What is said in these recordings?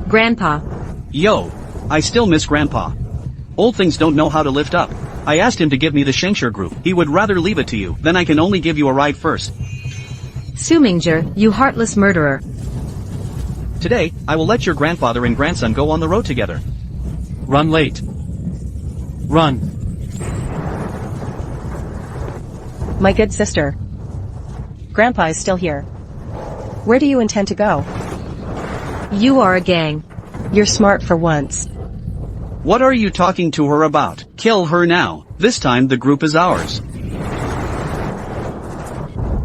Grandpa. Yo, I still miss Grandpa. Old things don't know how to lift up. I asked him to give me the Shengshire group. He would rather leave it to you, then I can only give you a ride first. Suminger, you heartless murderer. Today, I will let your grandfather and grandson go on the road together. Run late. Run. My good sister. Grandpa is still here. Where do you intend to go? You are a gang. You're smart for once. What are you talking to her about? Kill her now. This time the group is ours.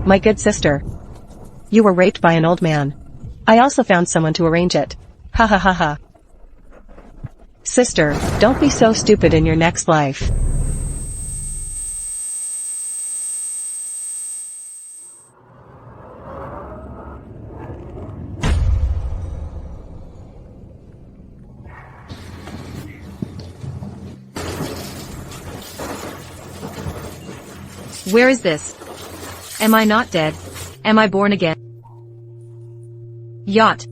My good sister. You were raped by an old man. I also found someone to arrange it. Ha ha ha ha. Sister, don't be so stupid in your next life. Where is this? Am I not dead? Am I born again? Yacht.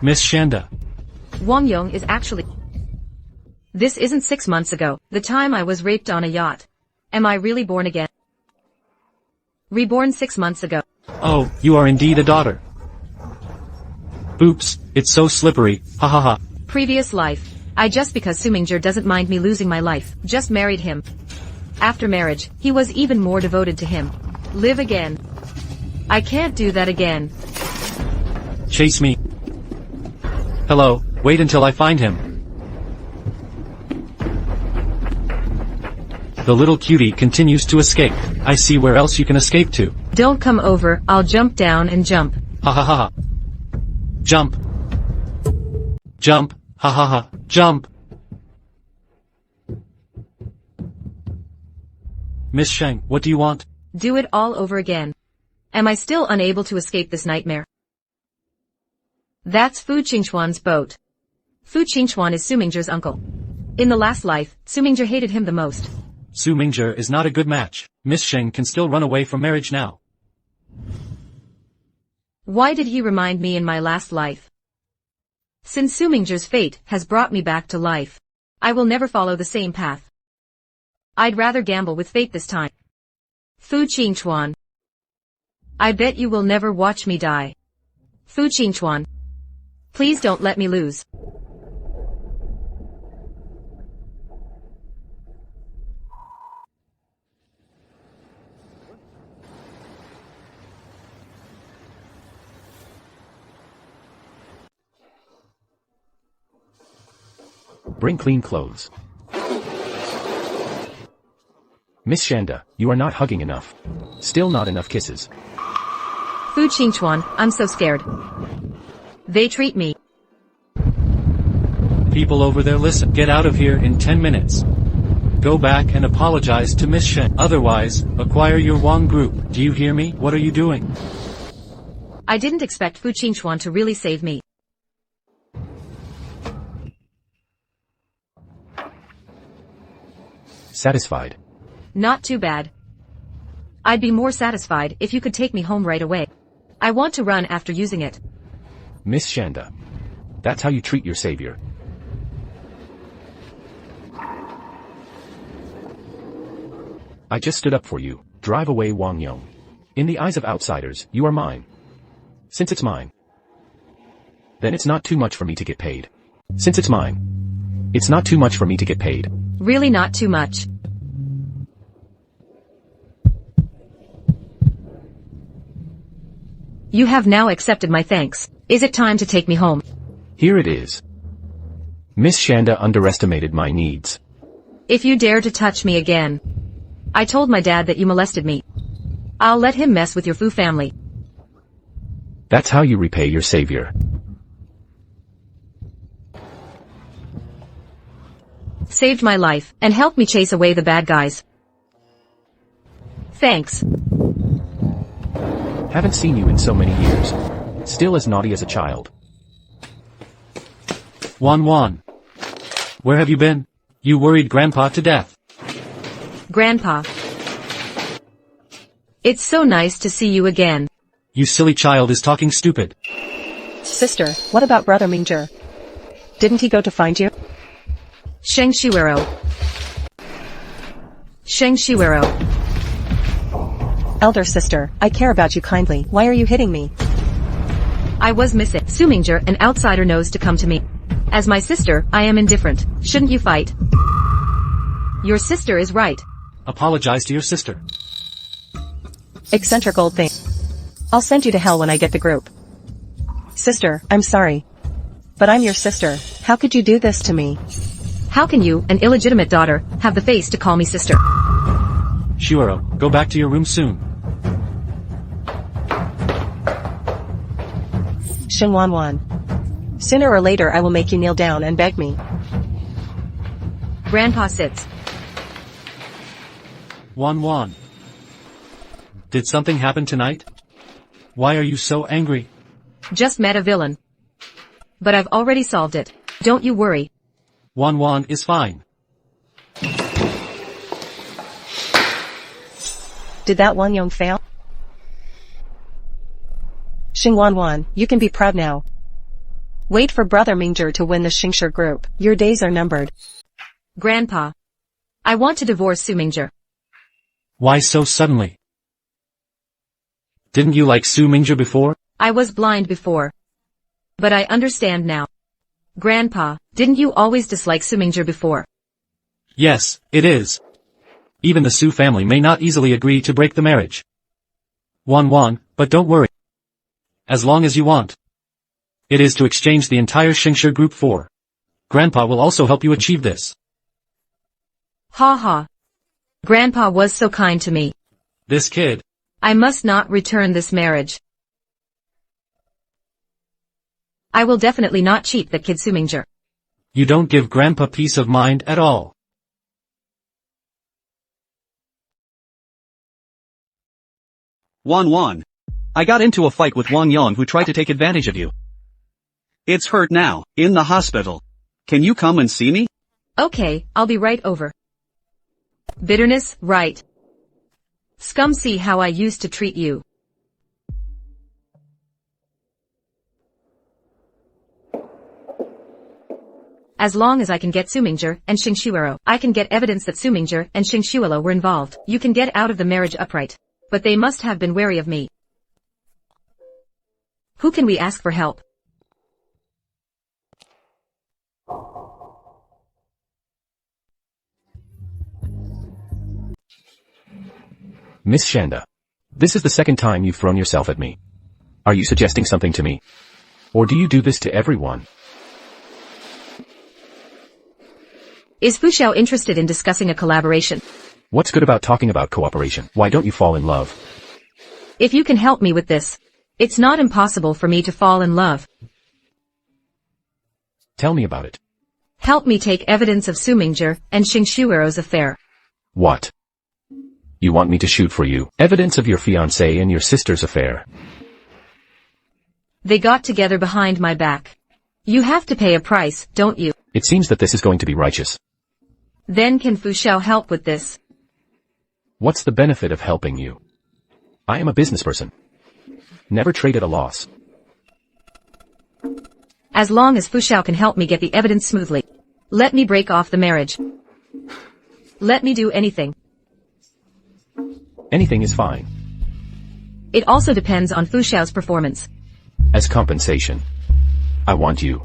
Miss Shanda. Wang Yong is actually... This isn't 6 months ago, the time I was raped on a yacht. Am I really born again? Reborn 6 months ago. Oh, you are indeed a daughter. Oops, it's so slippery, ha ha ha. Previous life. I just because Suminger doesn't mind me losing my life, just married him. After marriage, he was even more devoted to him. Live again. I can't do that again. Chase me. Hello, wait until I find him. The little cutie continues to escape. I see where else you can escape to. Don't come over, I'll jump down and jump. Ha ha ha ha. Jump. Jump, ha ha ha, jump. Miss Sheng, what do you want? Do it all over again. Am I still unable to escape this nightmare? That's Fu Qingchuan's boat. Fu Qingchuan is Suminger's uncle. In the last life, Suminger hated him the most. Suminger is not a good match. Miss Sheng can still run away from marriage now. Why did he remind me in my last life? Since Suminger's fate has brought me back to life, I will never follow the same path. I'd rather gamble with fate this time. Fu Qingchuan. I bet you will never watch me die. Fu Qingchuan. Please don't let me lose. Bring clean clothes. Miss Shanda, you are not hugging enough. Still not enough kisses. Fu Qingchuan, I'm so scared. They treat me. People over there listen. Get out of here in 10 minutes. Go back and apologize to Miss Sheng. Otherwise, acquire your Wang group. Do you hear me? What are you doing? I didn't expect Fu Qingchuan to really save me. Satisfied? Not too bad. I'd be more satisfied if you could take me home right away. I want to run after using it. Miss Shanda. That's how you treat your savior. I just stood up for you. Drive away Wang Yong. In the eyes of outsiders, you are mine. Since it's mine, then it's not too much for me to get paid. Since it's mine, it's not too much for me to get paid. Really not too much. You have now accepted my thanks. Is it time to take me home? Here it is. Miss Shanda underestimated my needs. If you dare to touch me again. I told my dad that you molested me. I'll let him mess with your Fu family. That's how you repay your savior. Saved my life, and helped me chase away the bad guys. Thanks. Haven't seen you in so many years. Still as naughty as a child. Wan. Where have you been? You worried Grandpa to death. Grandpa. It's so nice to see you again. You silly child is talking stupid. Sister, what about Brother Mingzhi? Didn't he go to find you? Sheng Shuero. Sheng Shuero. Elder sister, I care about you kindly. Why are you hitting me? I was missing. Su Mingzhi, an outsider, knows to come to me. As my sister, I am indifferent. Shouldn't you fight? Your sister is right. Apologize to your sister. Eccentric old thing. I'll send you to hell when I get the group. Sister, I'm sorry. But I'm your sister. How could you do this to me? How can you, an illegitimate daughter, have the face to call me sister? Shuero, go back to your room soon. Xinwanwan. Sooner or later I will make you kneel down and beg me. Grandpa sits. Wan. Did something happen tonight? Why are you so angry? Just met a villain. But I've already solved it. Don't you worry. Wan is fine. Did that Wanyong fail? Xingwanwan, you can be proud now. Wait for Brother Mingzhi to win the Xingshi group. Your days are numbered. Grandpa. I want to divorce Su Mingzhi. Why so suddenly? Didn't you like Su Mingzhi before? I was blind before. But I understand now. Grandpa, didn't you always dislike Su Mingzhi before? Yes, it is. Even the Su family may not easily agree to break the marriage. Wan, but don't worry. As long as you want. It is to exchange the entire Xingshi group for. Grandpa will also help you achieve this. Ha ha. Grandpa was so kind to me. This kid. I must not return this marriage. I will definitely not cheat that kid Su Mingzhi. You don't give Grandpa peace of mind at all. Wan. I got into a fight with Wang Yong who tried to take advantage of you. It's hurt now, in the hospital. Can you come and see me? Okay, I'll be right over. Bitterness, right. Scum, see how I used to treat you. As long as I can get Su Mingzhi and Xing Shuero, I can get evidence that Su Mingzhi and Xing Shuelo were involved. You can get out of the marriage upright. But they must have been wary of me. Who can we ask for help? Miss Shanda. This is the second time you've thrown yourself at me. Are you suggesting something to me? Or do you do this to everyone? Is Fu Xiao interested in discussing a collaboration? What's good about talking about cooperation? Why don't you fall in love? If you can help me with this, it's not impossible for me to fall in love. Tell me about it. Help me take evidence of Su Mingzhi and Xing Shuero's affair. What? You want me to shoot for you? Evidence of your fiancé and your sister's affair. They got together behind my back. You have to pay a price, don't you? It seems that this is going to be righteous. Then can Fu Xiao help with this? What's the benefit of helping you? I am a business person. Never trade at a loss. As long as Fu Xiao can help me get the evidence smoothly. Let me break off the marriage. Let me do anything. Anything is fine. It also depends on Fu Xiao's performance. As compensation, I want you.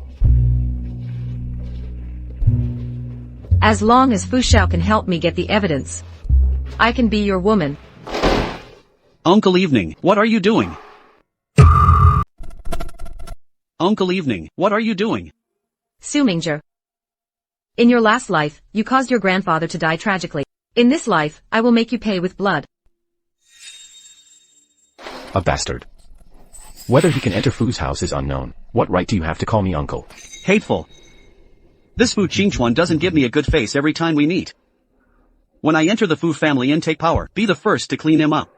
As long as Fu Xiao can help me get the evidence, I can be your woman. Uncle Evening, what are you doing? Uncle Evening, what are you doing? Su Mingzhi. In your last life, you caused your grandfather to die tragically. In this life, I will make you pay with blood. A bastard. Whether he can enter Fu's house is unknown. What right do you have to call me uncle? Hateful. This Fu Qingchuan doesn't give me a good face every time we meet. When I enter the Fu family and take power, be the first to clean him up.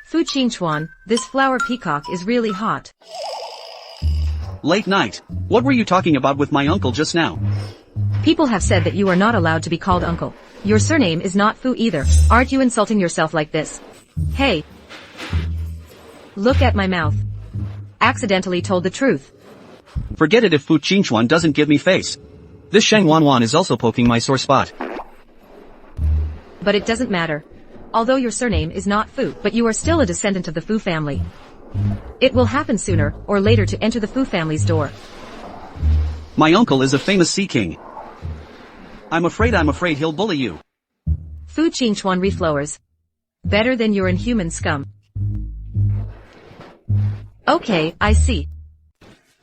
Fu Qingchuan, this flower peacock is really hot. Late night. What were you talking about with my uncle just now? People have said that you are not allowed to be called uncle. Your surname is not Fu either. Aren't you insulting yourself like this? Hey. Look at my mouth. Accidentally told the truth. Forget it if Fu Qingchuan doesn't give me face. This Sheng Wanwan is also poking my sore spot. But it doesn't matter. Although your surname is not Fu, but you are still a descendant of the Fu family. It will happen sooner or later to enter the Fu family's door. My uncle is a famous sea king. I'm afraid he'll bully you. Fu Qingchuan reflowers. Better than your inhuman scum. Okay, I see.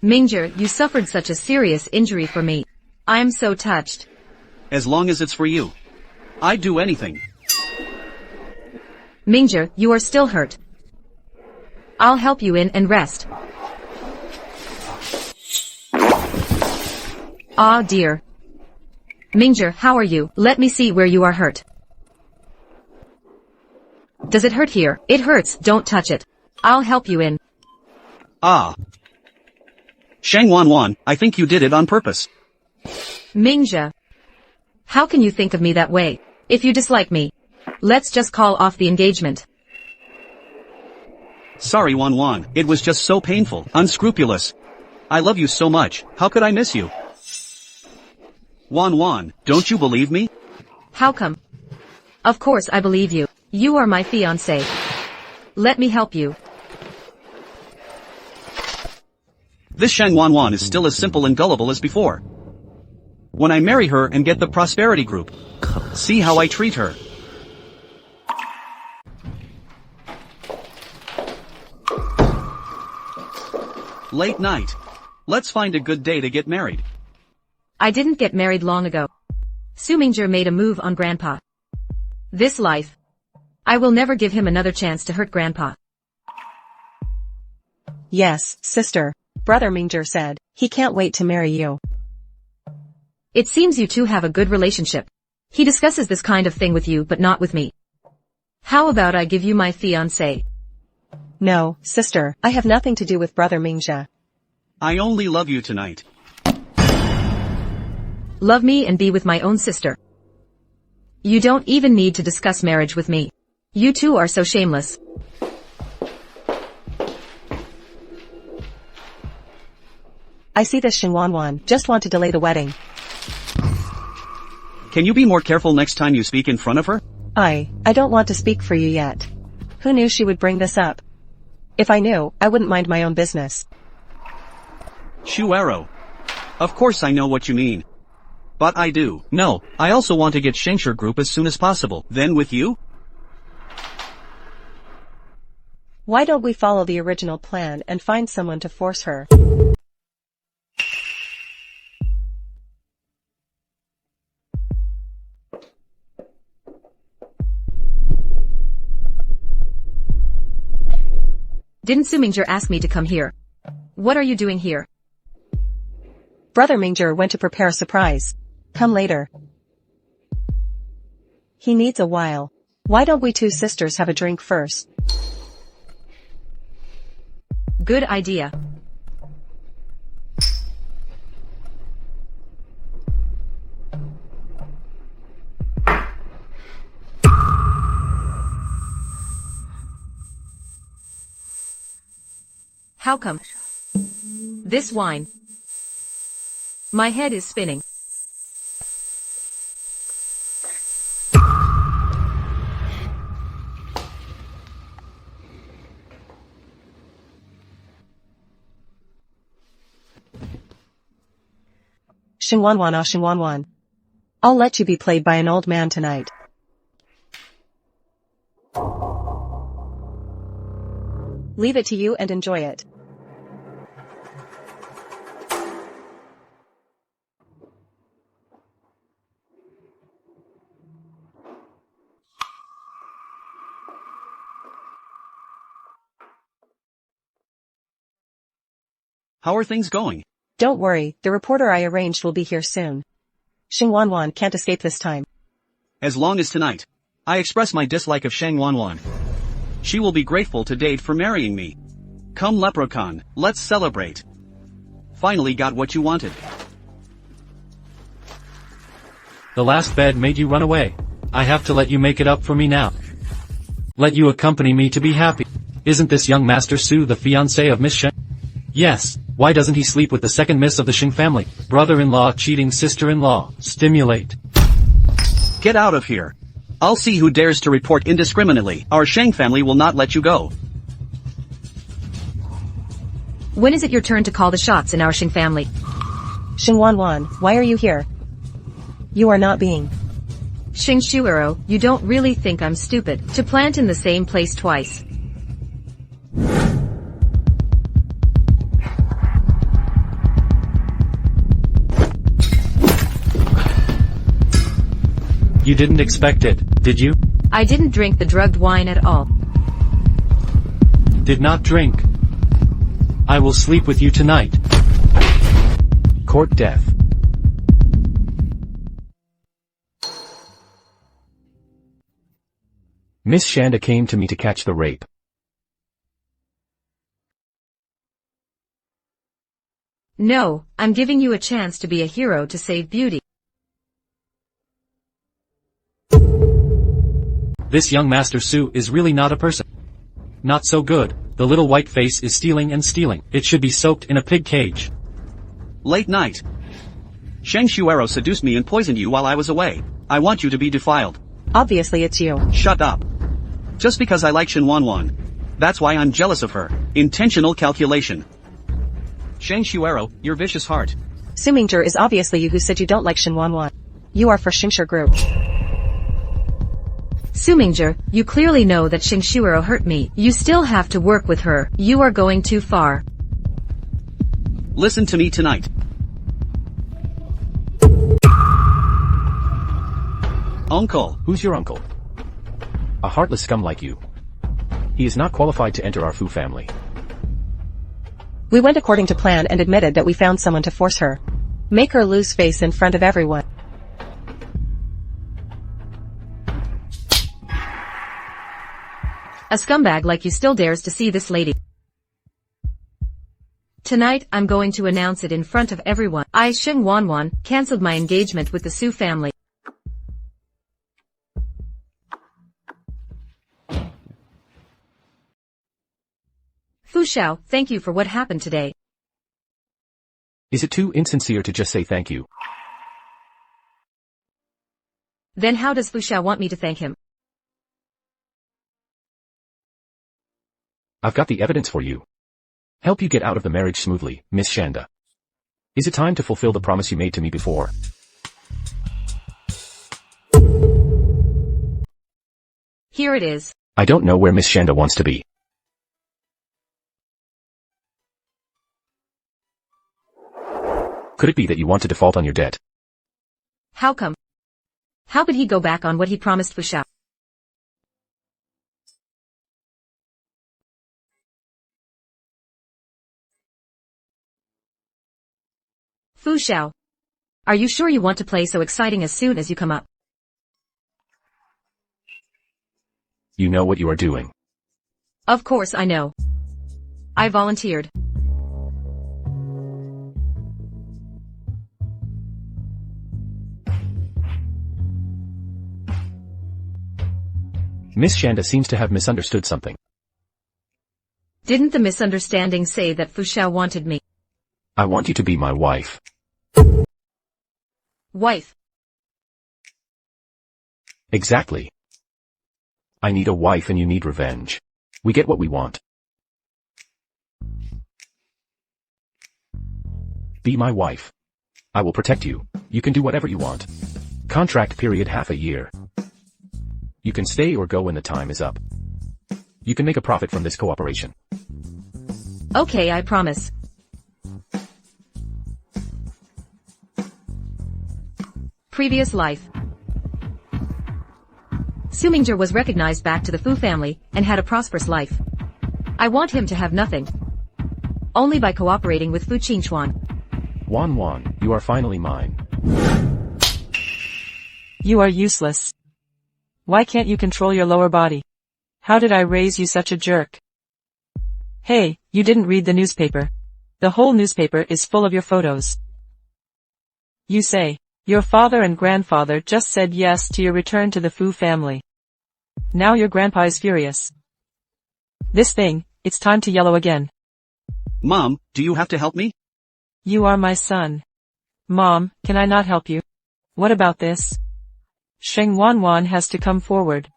Mingzhi, you suffered such a serious injury for me. I am so touched. As long as it's for you. I'd do anything. Mingzhi, you are still hurt. I'll help you in and rest. Ah dear. Mingzhi, how are you? Let me see where you are hurt. Does it hurt here? It hurts, don't touch it. I'll help you in. Ah. Sheng Wanwan, I think you did it on purpose. Mingzhi. How can you think of me that way? If you dislike me, let's just call off the engagement. Sorry Wanwan, it was just so painful, unscrupulous. I love you so much, how could I miss you? Wanwan, don't you believe me? How come? Of course I believe you. You are my fiancé. Let me help you. This Sheng Wanwan is still as simple and gullible as before. When I marry her and get the prosperity group, see how I treat her. Late night. Let's find a good day to get married. I didn't get married long ago. Su Mingzhi made a move on Grandpa. This life. I will never give him another chance to hurt Grandpa. Yes, sister. Brother Mingzhi said, he can't wait to marry you. It seems you two have a good relationship. He discusses this kind of thing with you but not with me. How about I give you my fiancé? No, sister, I have nothing to do with Brother Mingzhi. I only love you tonight. Love me and be with my own sister. You don't even need to discuss marriage with me. You two are so shameless. I see this Xingwanwan just want to delay the wedding. Can you be more careful next time you speak in front of her? I don't want to speak for you yet. Who knew she would bring this up? If I knew, I wouldn't mind my own business. Shu Arrow. Of course I know what you mean. But I do. No, I also want to get Shengshi group as soon as possible. Then with you? Why don't we follow the original plan and find someone to force her? Didn't Su Mingzhi ask me to come here? What are you doing here? Brother Mingzhi went to prepare a surprise. Come later. He needs a while. Why don't we two sisters have a drink first? Good idea. How come? This wine. My head is spinning. Xingwanwan. I'll let you be played by an old man tonight. Leave it to you and enjoy it. How are things going? Don't worry, the reporter I arranged will be here soon. Xingwanwan can't escape this time. As long as tonight. I express my dislike of Sheng Wanwan. She will be grateful to Dade for marrying me. Come leprechaun, let's celebrate. Finally got what you wanted. The last bed made you run away. I have to let you make it up for me now. Let you accompany me to be happy. Isn't this young Master Su the fiancé of Miss Sheng? Yes, why doesn't he sleep with the second miss of the Sheng family? Brother-in-law cheating sister-in-law. Stimulate. Get out of here. I'll see who dares to report indiscriminately. Our Sheng family will not let you go. When is it your turn to call the shots in our Sheng family? Sheng Wanwan, why are you here? You are not being. Sheng Shuero, you don't really think I'm stupid to plant in the same place twice. You didn't expect it, did you? I didn't drink the drugged wine at all. Did not drink. I will sleep with you tonight. Court death. Miss Shanda came to me to catch the rape. No, I'm giving you a chance to be a hero to save beauty. This young Master Su is really not a person. Not so good. The little white face is stealing and stealing. It should be soaked in a pig cage. Late night. Sheng Shuero seduced me and poisoned you while I was away. I want you to be defiled. Obviously it's you. Shut up. Just because I like Shen Wanwan. That's why I'm jealous of her. Intentional calculation. Sheng Shuero, your vicious heart. Su Mingzhi is obviously you who said you don't like Shen Wanwan. You are for Xingshi group. Su Mingzhi, you clearly know that Sheng Shuero hurt me. You still have to work with her. You are going too far. Listen to me tonight. Uncle. Who's your uncle? A heartless scum like you. He is not qualified to enter our Fu family. We went according to plan and admitted that we found someone to force her. Make her lose face in front of everyone. A scumbag like you still dares to see this lady. Tonight I'm going to announce it in front of everyone. I, Sheng Wanwan, cancelled my engagement with the Su family. Fu Xiao, thank you for what happened today. Is it too insincere to just say thank you? Then how does Fu Xiao want me to thank him? I've got the evidence for you. Help you get out of the marriage smoothly, Miss Shanda. Is it time to fulfill the promise you made to me before? Here it is. I don't know where Miss Shanda wants to be. Could it be that you want to default on your debt? How come? How could he go back on what he promised Fu Xiao? Fu Xiao. Are you sure you want to play so exciting as soon as you come up? You know what you are doing. Of course I know. I volunteered. Miss Shanda seems to have misunderstood something. Didn't the misunderstanding say that Fu Xiao wanted me? I want you to be my wife. Wife. Exactly. I need a wife and you need revenge. We get what we want. Be my wife. I will protect you. You can do whatever you want. Contract period half a year. You can stay or go when the time is up. You can make a profit from this cooperation. Okay, I promise. Previous life. Su Mingzhi was recognized back to the Fu family and had a prosperous life. I want him to have nothing. Only by cooperating with Fu Qingchuan. Wanwan, you are finally mine. You are useless. Why can't you control your lower body? How did I raise you such a jerk? Hey, you didn't read the newspaper. The whole newspaper is full of your photos. You say, Your father and grandfather just said yes to your return to the Fu family. Now your grandpa is furious. This thing, it's time to yellow again. Mom, do you have to help me? You are my son. Mom, can I not help you? What about this? Sheng Wanwan has to come forward.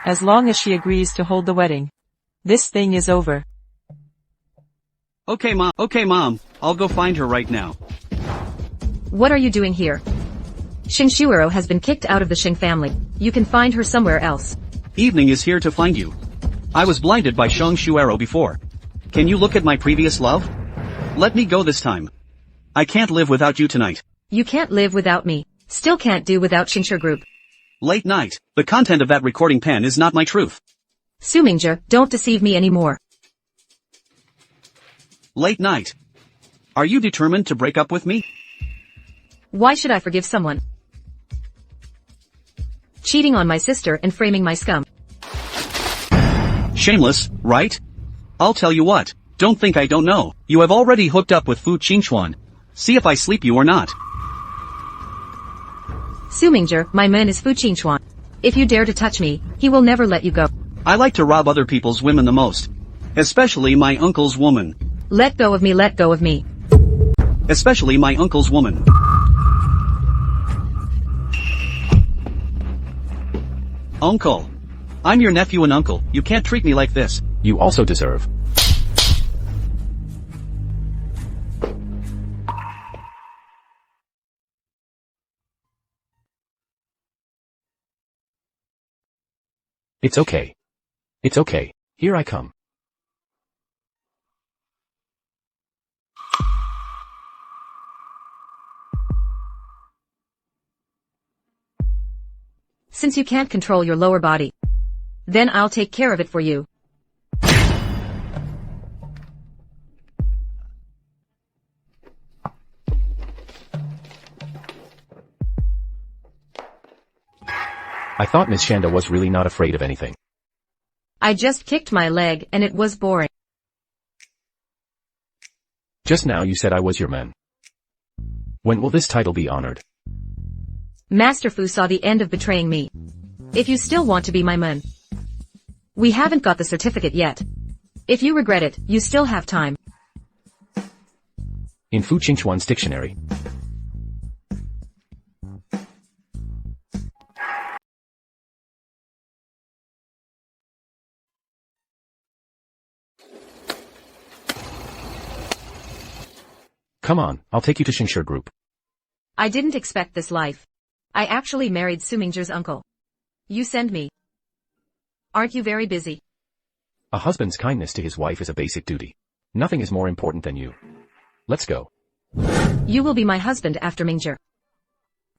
As long as she agrees to hold the wedding. This thing is over. Okay, Mom. I'll go find her right now. What are you doing here? Sheng Shuero has been kicked out of the Sheng family. You can find her somewhere else. Evening is here to find you. I was blinded by Sheng Shuero before. Can you look at my previous love? Let me go this time. I can't live without you tonight. You can't live without me. Still can't do without Xingshi group. Late night. The content of that recording pen is not my truth. Su Mingzhi, don't deceive me anymore. Late night. Are you determined to break up with me? Why should I forgive someone cheating on my sister and framing my scum? Shameless, right? I'll tell you what. Don't think I don't know. You have already hooked up with Fu Qingchuan. See if I sleep you or not. Su Mingzhi, my man is Fu Qingchuan. If you dare to touch me, he will never let you go. I like to rob other people's women the most. Especially my uncle's woman. Let go of me, let go of me. Especially my uncle's woman. Uncle. I'm your nephew and uncle. You can't treat me like this. You also deserve. It's okay. It's okay. Here I come. Since you can't control your lower body, then I'll take care of it for you. I thought Miss Shanda was really not afraid of anything. I just kicked my leg and it was boring. Just now you said I was your man. When will this title be honored? Master Fu saw the end of betraying me. If you still want to be my man, we haven't got the certificate yet. If you regret it, you still have time. In Fu Qingchuan's dictionary. Come on, I'll take you to Xingshi group. I didn't expect this life. I actually married Su Mingzhi's uncle. You send me. Aren't you very busy? A husband's kindness to his wife is a basic duty. Nothing is more important than you. Let's go. You will be my husband after Mingzhi.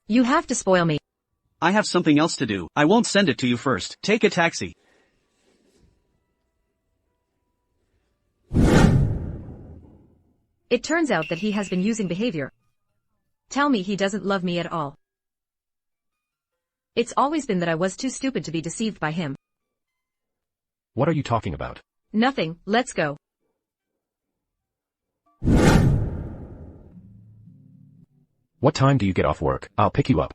You have to spoil me. I have something else to do. I won't send it to you first. Take a taxi. It turns out that he has been using behavior. Tell me he doesn't love me at all. It's always been that I was too stupid to be deceived by him. What are you talking about? Nothing, let's go. What time do you get off work? I'll pick you up.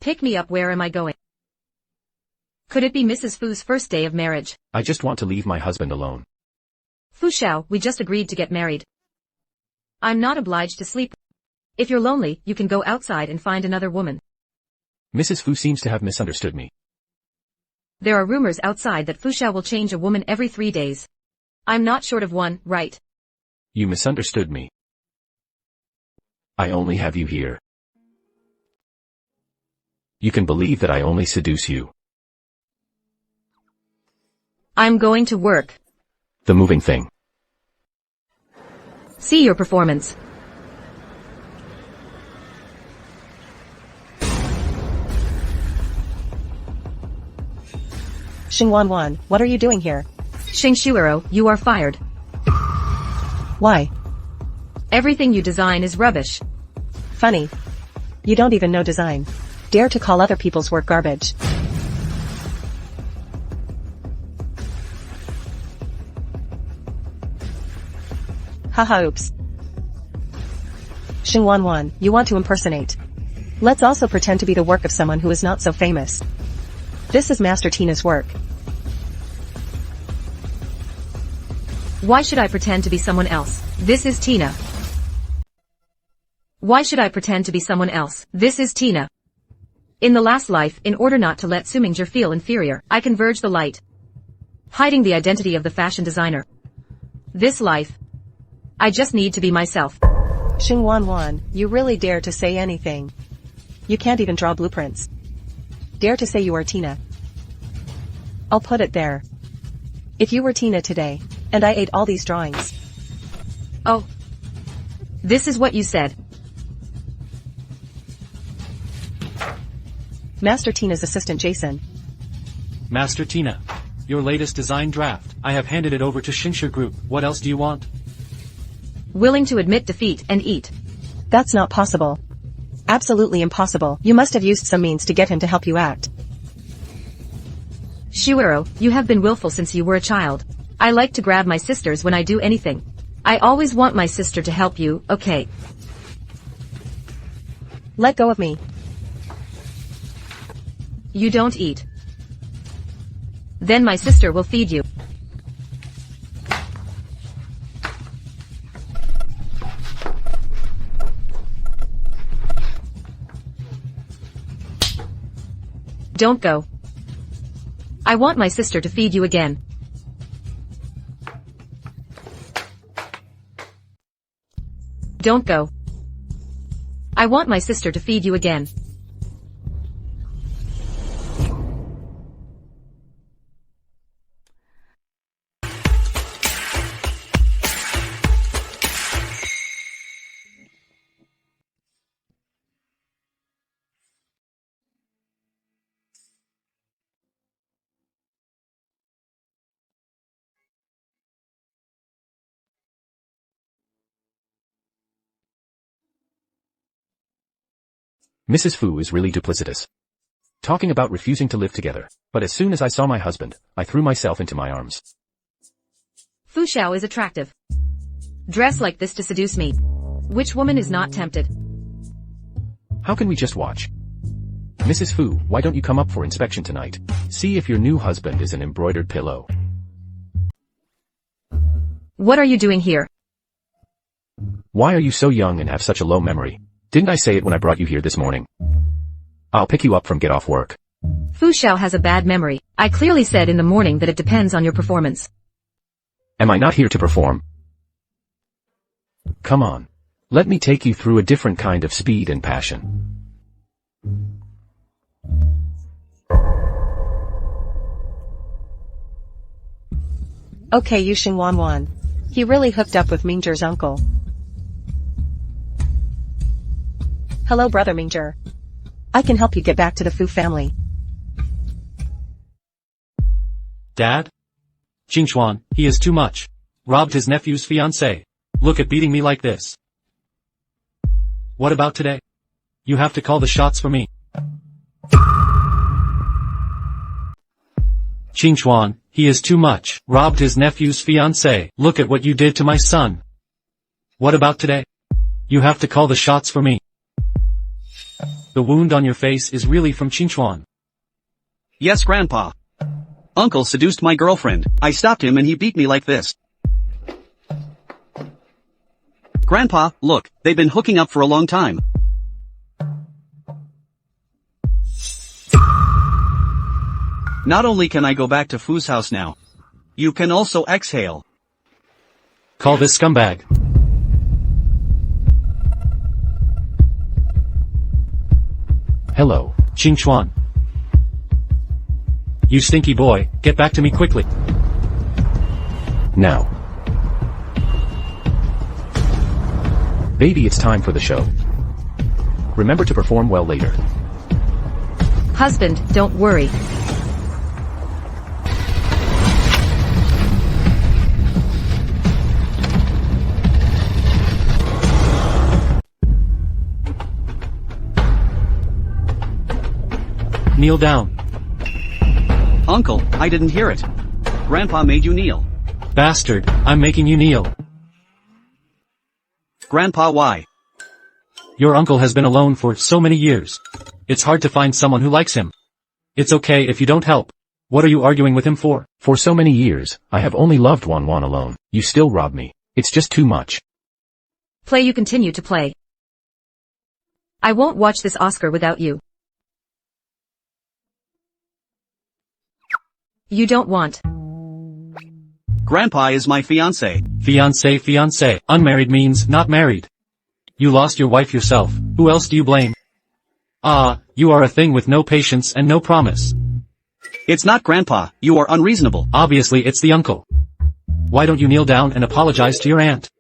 Pick me up, where am I going? Could it be Mrs. Fu's first day of marriage? I just want to leave my husband alone. Fu Xiao, we just agreed to get married. I'm not obliged to sleep. If you're lonely, you can go outside and find another woman. Mrs. Fu seems to have misunderstood me. There are rumors outside that Fu Xiao will change a woman every 3 days. I'm not short of one, right? You misunderstood me. I only have you here. You can believe that I only seduce you. I'm going to work. The moving thing. See your performance. Xingwanwan, what are you doing here? Sheng Shuero, you are fired. Why? Everything you design is rubbish. Funny. You don't even know design. Dare to call other people's work garbage. Haha, oops. Xingwanwan, you want to impersonate. Let's also pretend to be the work of someone who is not so famous. This is Master Tina's work. Why should I pretend to be someone else? This is Tina. Why should I pretend to be someone else? This is Tina. In the last life, in order not to let Sumingzhi feel inferior, I converged the light, hiding the identity of the fashion designer. This life, I just need to be myself. Xingwanwan, you really dare to say anything. You can't even draw blueprints. Dare to say you are Tina. I'll put it there. If you were Tina today, and I ate all these drawings. Oh. This is what you said. Master Tina's assistant Jason. Master Tina. Your latest design draft. I have handed it over to Xingshi Group. What else do you want? Willing to admit defeat and eat. That's not possible. Absolutely impossible. You must have used some means to get him to help you act. Shuero, you have been willful since you were a child. I like to grab my sisters when I do anything. I always want my sister to help you, okay? Let go of me. You don't eat. Then my sister will feed you. Don't go. I want my sister to feed you again. Don't go. I want my sister to feed you again. Mrs. Fu is really duplicitous. Talking about refusing to live together, but as soon as I saw my husband, I threw myself into my arms. Fu Xiao is attractive. Dress like this to seduce me. Which woman is not tempted? How can we just watch? Mrs. Fu, why don't you come up for inspection tonight? See if your new husband is an embroidered pillow. What are you doing here? Why are you so young and have such a low memory? Didn't I say it when I brought you here this morning? I'll pick you up from get off work. Fu Xiao has a bad memory. I clearly said in the morning that it depends on your performance. Am I not here to perform? Come on. Let me take you through a different kind of speed and passion. Okay, Yu Xingwanwan. He really hooked up with Mingzhi's uncle. Hello, brother Mingzhi. I can help you get back to the Fu family. Dad? Jingxuan, he is too much. Robbed his nephew's fiancée. Look at beating me like this. What about today? You have to call the shots for me. Jingxuan, he is too much. Robbed his nephew's fiancée. Look at what you did to my son. What about today? You have to call the shots for me. The wound on your face is really from Qingxuan. Yes, Grandpa. Uncle seduced my girlfriend. I stopped him and he beat me like this. Grandpa, look, they've been hooking up for a long time. Not only can I go back to Fu's house now, you can also exhale. Call this scumbag. Hello. Qingxuan. You stinky boy, get back to me quickly. Now. Baby, it's time for the show. Remember to perform well later. Husband, don't worry. Kneel down. Uncle, I didn't hear it. Grandpa made you kneel. Bastard, I'm making you kneel. Grandpa, why? Your uncle has been alone for so many years. It's hard to find someone who likes him. It's okay if you don't help. What are you arguing with him for? For so many years, I have only loved Wan Wan alone. You still rob me. It's just too much. Play, you continue to play. I won't watch this Oscar without you. You don't want. Grandpa is my fiancé. Fiancé. Unmarried means not married. You lost your wife yourself. Who else do you blame? Ah, you are a thing with no patience and no promise. It's not Grandpa, you are unreasonable. Obviously it's the uncle. Why don't you kneel down and apologize to your aunt?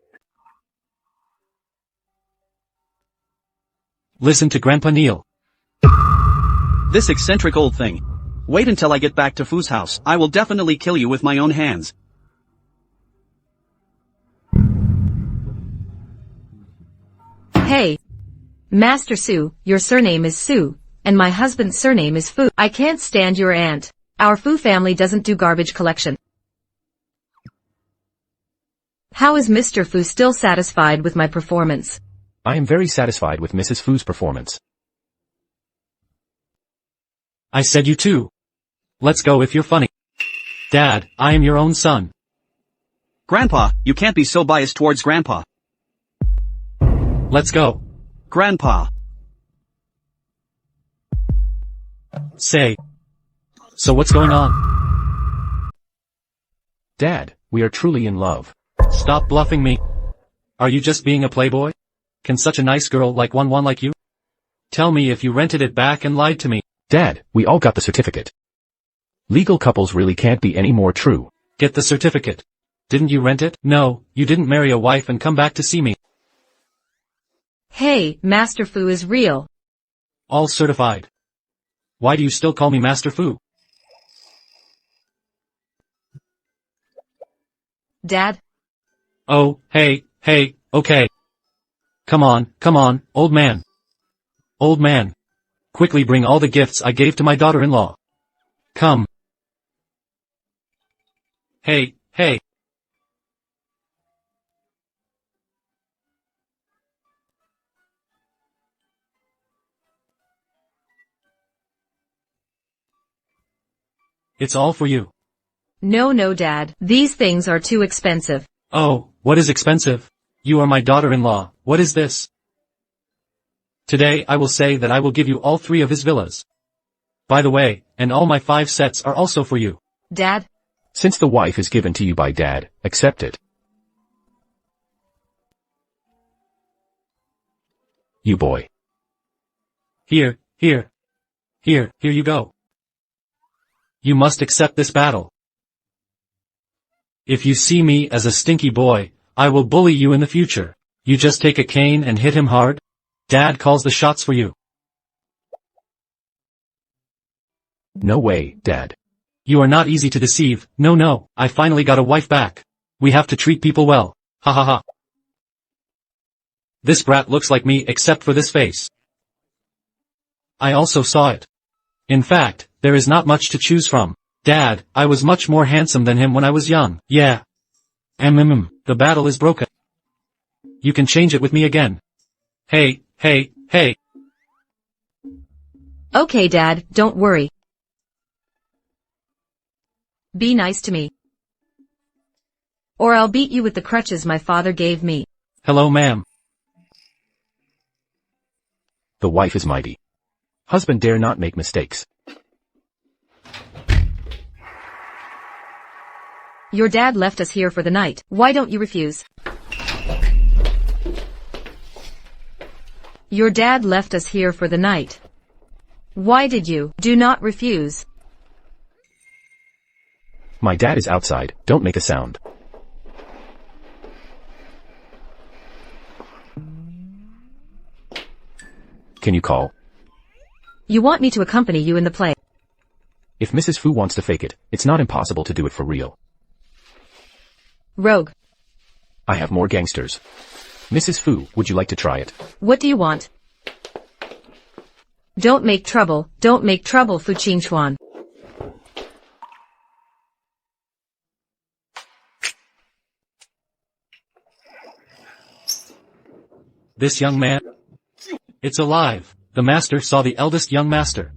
Listen to Grandpa kneel. This eccentric old thing. Wait until I get back to Fu's house. I will definitely kill you with my own hands. Hey. Master Su, your surname is Su, and my husband's surname is Fu. I can't stand your aunt. Our Fu family doesn't do garbage collection. How is Mr. Fu still satisfied with my performance? I am very satisfied with Mrs. Fu's performance. I said you too. Let's go if you're funny. Dad, I am your own son. Grandpa, you can't be so biased towards Grandpa. Let's go. Grandpa. Say. So what's going on? Dad, we are truly in love. Stop bluffing me. Are you just being a playboy? Can such a nice girl like Wan Wan like you? Tell me if you rented it back and lied to me. Dad, we all got the certificate. Legal couples really can't be any more true. Get the certificate. Didn't you rent it? No, you didn't marry a wife and come back to see me. Hey, Master Fu is real. All certified. Why do you still call me Master Fu? Dad? Oh, hey, okay. Come on, old man. Old man. Quickly bring all the gifts I gave to my daughter-in-law. Come. Hey. It's all for you. No, Dad. These things are too expensive. Oh, what is expensive? You are my daughter-in-law. What is this? Today I will say that I will give you all 3 of his villas. By the way, and all my 5 sets are also for you. Dad? Since the wife is given to you by Dad, accept it. You boy. Here you go. You must accept this battle. If you see me as a stinky boy, I will bully you in the future. You just take a cane and hit him hard. Dad calls the shots for you. No way, Dad. You are not easy to deceive. No, I finally got a wife back. We have to treat people well. Ha ha ha. This brat looks like me except for this face. I also saw it. In fact, there is not much to choose from. Dad, I was much more handsome than him when I was young. Yeah. The battle is broken. You can change it with me again. Hey. Okay, Dad, don't worry. Be nice to me. Or I'll beat you with the crutches my father gave me. Hello, ma'am. The wife is mighty. Husband dare not make mistakes. Your dad left us here for the night. Why don't you refuse? Your dad left us here for the night. Why did you? Do not refuse. My dad is outside, don't make a sound. Can you call? You want me to accompany you in the play. If Mrs. Fu wants to fake it, it's not impossible to do it for real. Rogue. I have more gangsters. Mrs. Fu, would you like to try it? What do you want? Don't make trouble, Fu Qingchuan. This young man? It's alive. The master saw the eldest young master.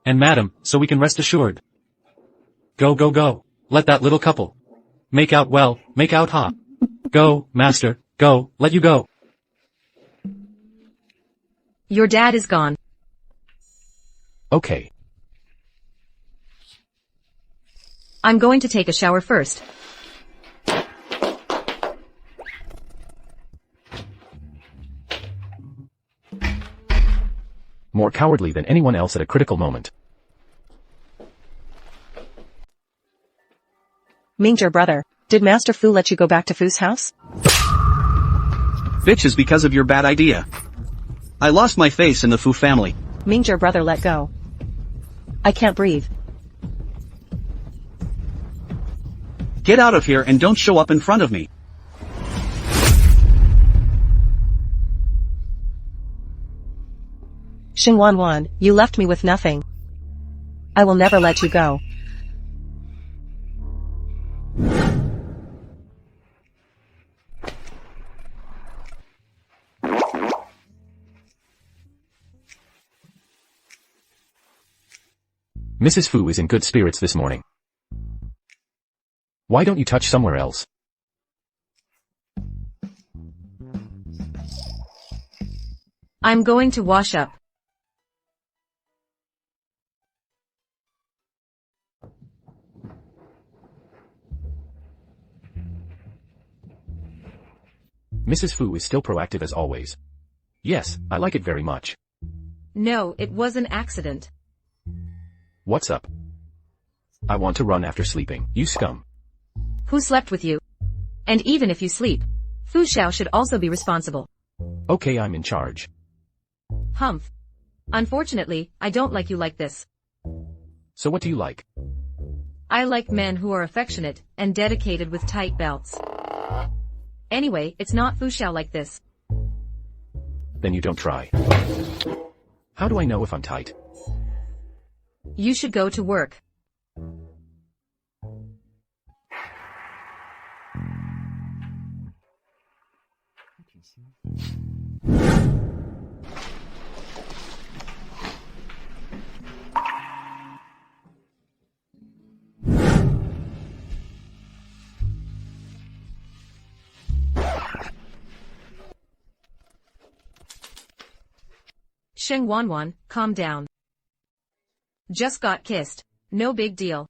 And madam, so we can rest assured. Go go go. Let that little couple. Make out well, make out hot. Go, master, go, let you go. Your dad is gone. Okay. I'm going to take a shower first. More cowardly than anyone else at a critical moment. Mingzhi brother, did Master Fu let you go back to Fu's house? Bitch is because of your bad idea. I lost my face in the Fu family. Mingzhi brother, let go. I can't breathe. Get out of here and don't show up in front of me. Xingwanwan, you left me with nothing. I will never let you go. Mrs. Fu is in good spirits this morning. Why don't you touch somewhere else? I'm going to wash up. Mrs. Fu is still proactive as always. Yes, I like it very much. No, it was an accident. What's up? I want to run after sleeping, you scum. Who slept with you? And even if you sleep, Fu Xiao should also be responsible. Okay, I'm in charge. Humph. Unfortunately, I don't like you like this. So what do you like? I like men who are affectionate and dedicated with tight belts. Anyway, it's not Fu Xiao like this. Then you don't try. How do I know if I'm tight? You should go to work. Sheng Wanwan, calm down. Just got kissed. No big deal.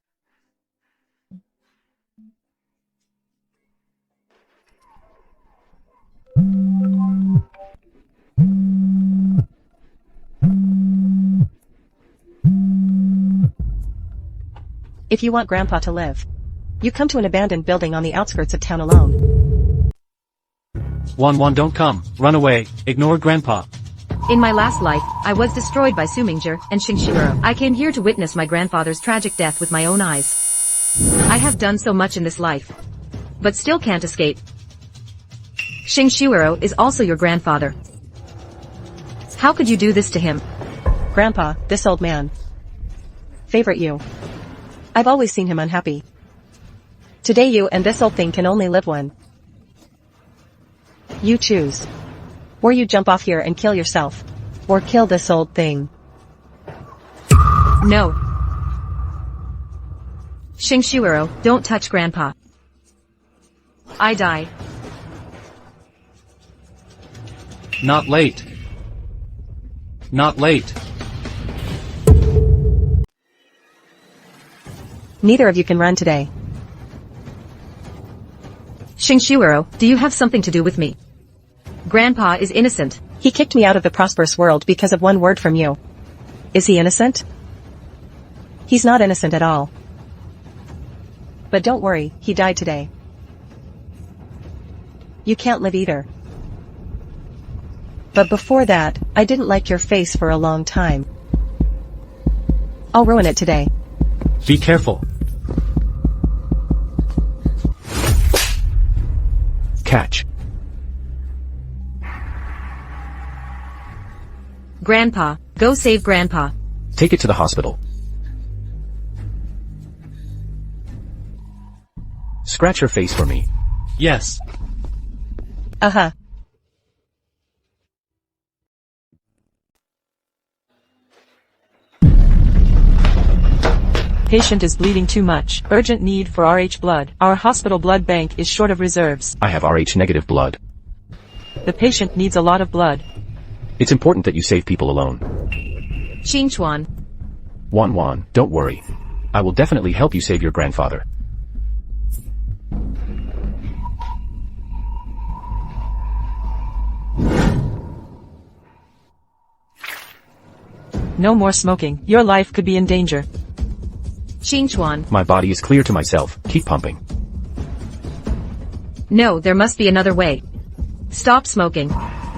If you want Grandpa to live, you come to an abandoned building on the outskirts of town alone. Wan, don't come. Run away. Ignore Grandpa. In my last life, I was destroyed by Su Mingzhi and Xing Xiuro. I came here to witness my grandfather's tragic death with my own eyes. I have done so much in this life, but still can't escape. Xing Xiuro is also your grandfather. How could you do this to him? Grandpa, this old man. Favorite you. I've always seen him unhappy. Today you and this old thing can only live one. You choose. Or you jump off here and kill yourself. Or kill this old thing. No. Xing Xiuro, don't touch Grandpa. I die. Not late. Not late. Neither of you can run today. Xing Xiuro, do you have something to do with me? Grandpa is innocent. He kicked me out of the prosperous world because of one word from you. Is he innocent? He's not innocent at all. But don't worry, he died today. You can't live either. But before that, I didn't like your face for a long time. I'll ruin it today. Be careful. Catch. Grandpa, go save Grandpa. Take it to the hospital. Scratch her face for me. Yes. Uh-huh. Patient is bleeding too much. Urgent need for RH blood. Our hospital blood bank is short of reserves. I have RH negative blood. The patient needs a lot of blood. It's important that you save people alone. Xinchuan. Wan, don't worry. I will definitely help you save your grandfather. No more smoking. Your life could be in danger. Xinchuan. My body is clear to myself. Keep pumping. No, there must be another way. Stop smoking.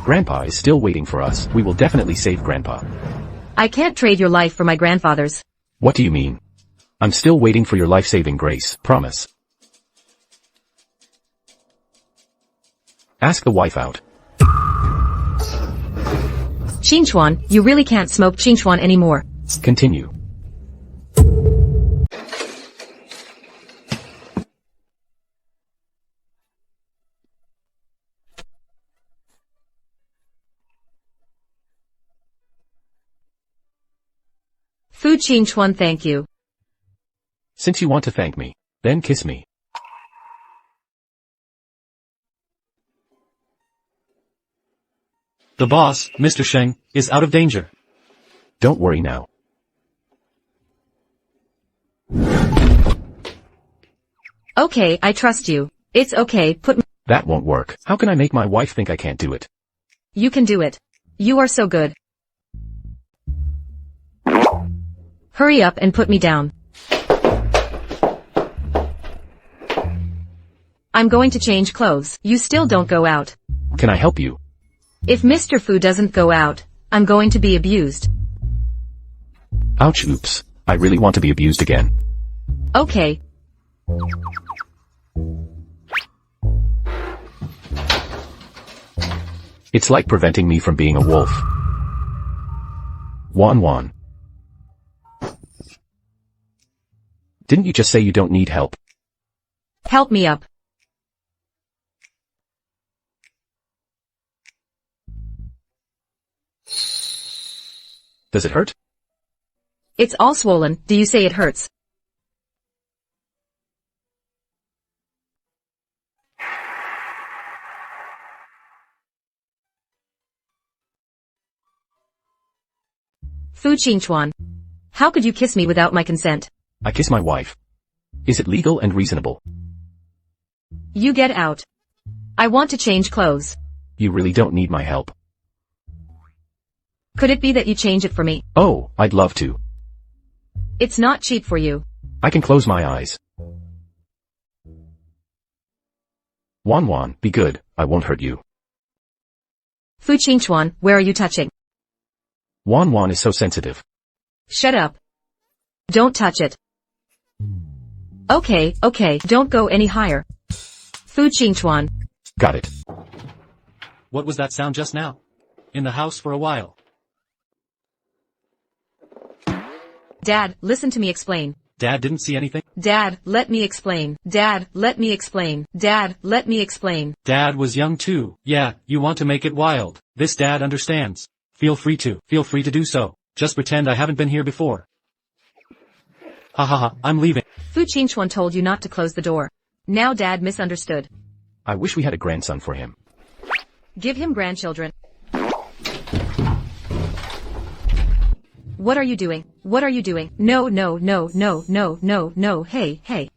Grandpa is still waiting for us. We will definitely save Grandpa. I can't trade your life for my grandfather's. What do you mean? I'm still waiting for your life-saving grace, promise. Ask the wife out. Xinchuan, you really can't smoke Xinchuan anymore. Continue. Fu Xinchuan, thank you. Since you want to thank me, then kiss me. The boss, Mr. Sheng, is out of danger. Don't worry now. Okay, I trust you. It's okay, That won't work. How can I make my wife think I can't do it? You can do it. You are so good. Hurry up and put me down. I'm going to change clothes. You still don't go out. Can I help you? If Mr. Fu doesn't go out, I'm going to be abused. Ouch, oops. I really want to be abused again. Okay. It's like preventing me from being a wolf. Wan. Didn't you just say you don't need help? Help me up. Does it hurt? It's all swollen. Do you say it hurts? Fu Qingchuan. How could you kiss me without my consent? I kiss my wife. Is it legal and reasonable? You get out. I want to change clothes. You really don't need my help. Could it be that you change it for me? Oh, I'd love to. It's not cheap for you. I can close my eyes. Wan, be good. I won't hurt you. Fu Qingchuan, where are you touching? Wan is so sensitive. Shut up. Don't touch it. Okay, don't go any higher. Fu Qingchuan. Got it. What was that sound just now? In the house for a while. Dad, listen to me explain. Dad didn't see anything? Dad, let me explain. Dad, let me explain. Dad, let me explain. Dad was young too. Yeah, you want to make it wild. This dad understands. Feel free to do so. Just pretend I haven't been here before. Ha, I'm leaving. Fu Qingchuan told you not to close the door. Now Dad misunderstood. I wish we had a grandson for him. Give him grandchildren. What are you doing? What are you doing? No, hey.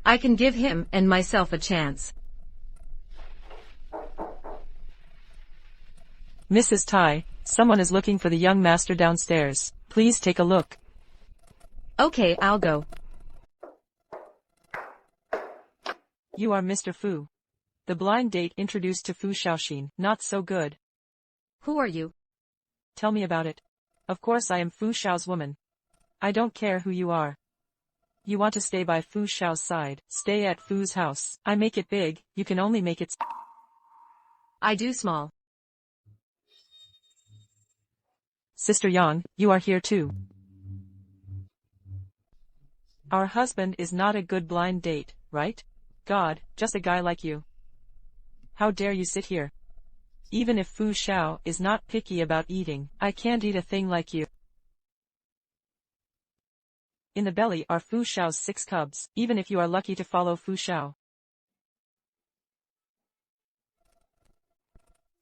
I can give him and myself a chance. Mrs. Tai, someone is looking for the young master downstairs. Please take a look. Okay, I'll go. You are Mr. Fu. The blind date introduced to Fu Shaoxin. Not so good. Who are you? Tell me about it. Of course I am Fu Shao's woman. I don't care who you are. You want to stay by Fu Shao's side. Stay at Fu's house. I make it big, you can only make it I do small. Sister Yang, you are here too. Our husband is not a good blind date, right? God, just a guy like you. How dare you sit here? Even if Fu Xiao is not picky about eating, I can't eat a thing like you. In the belly are Fu Xiao's 6 cubs, even if you are lucky to follow Fu Xiao.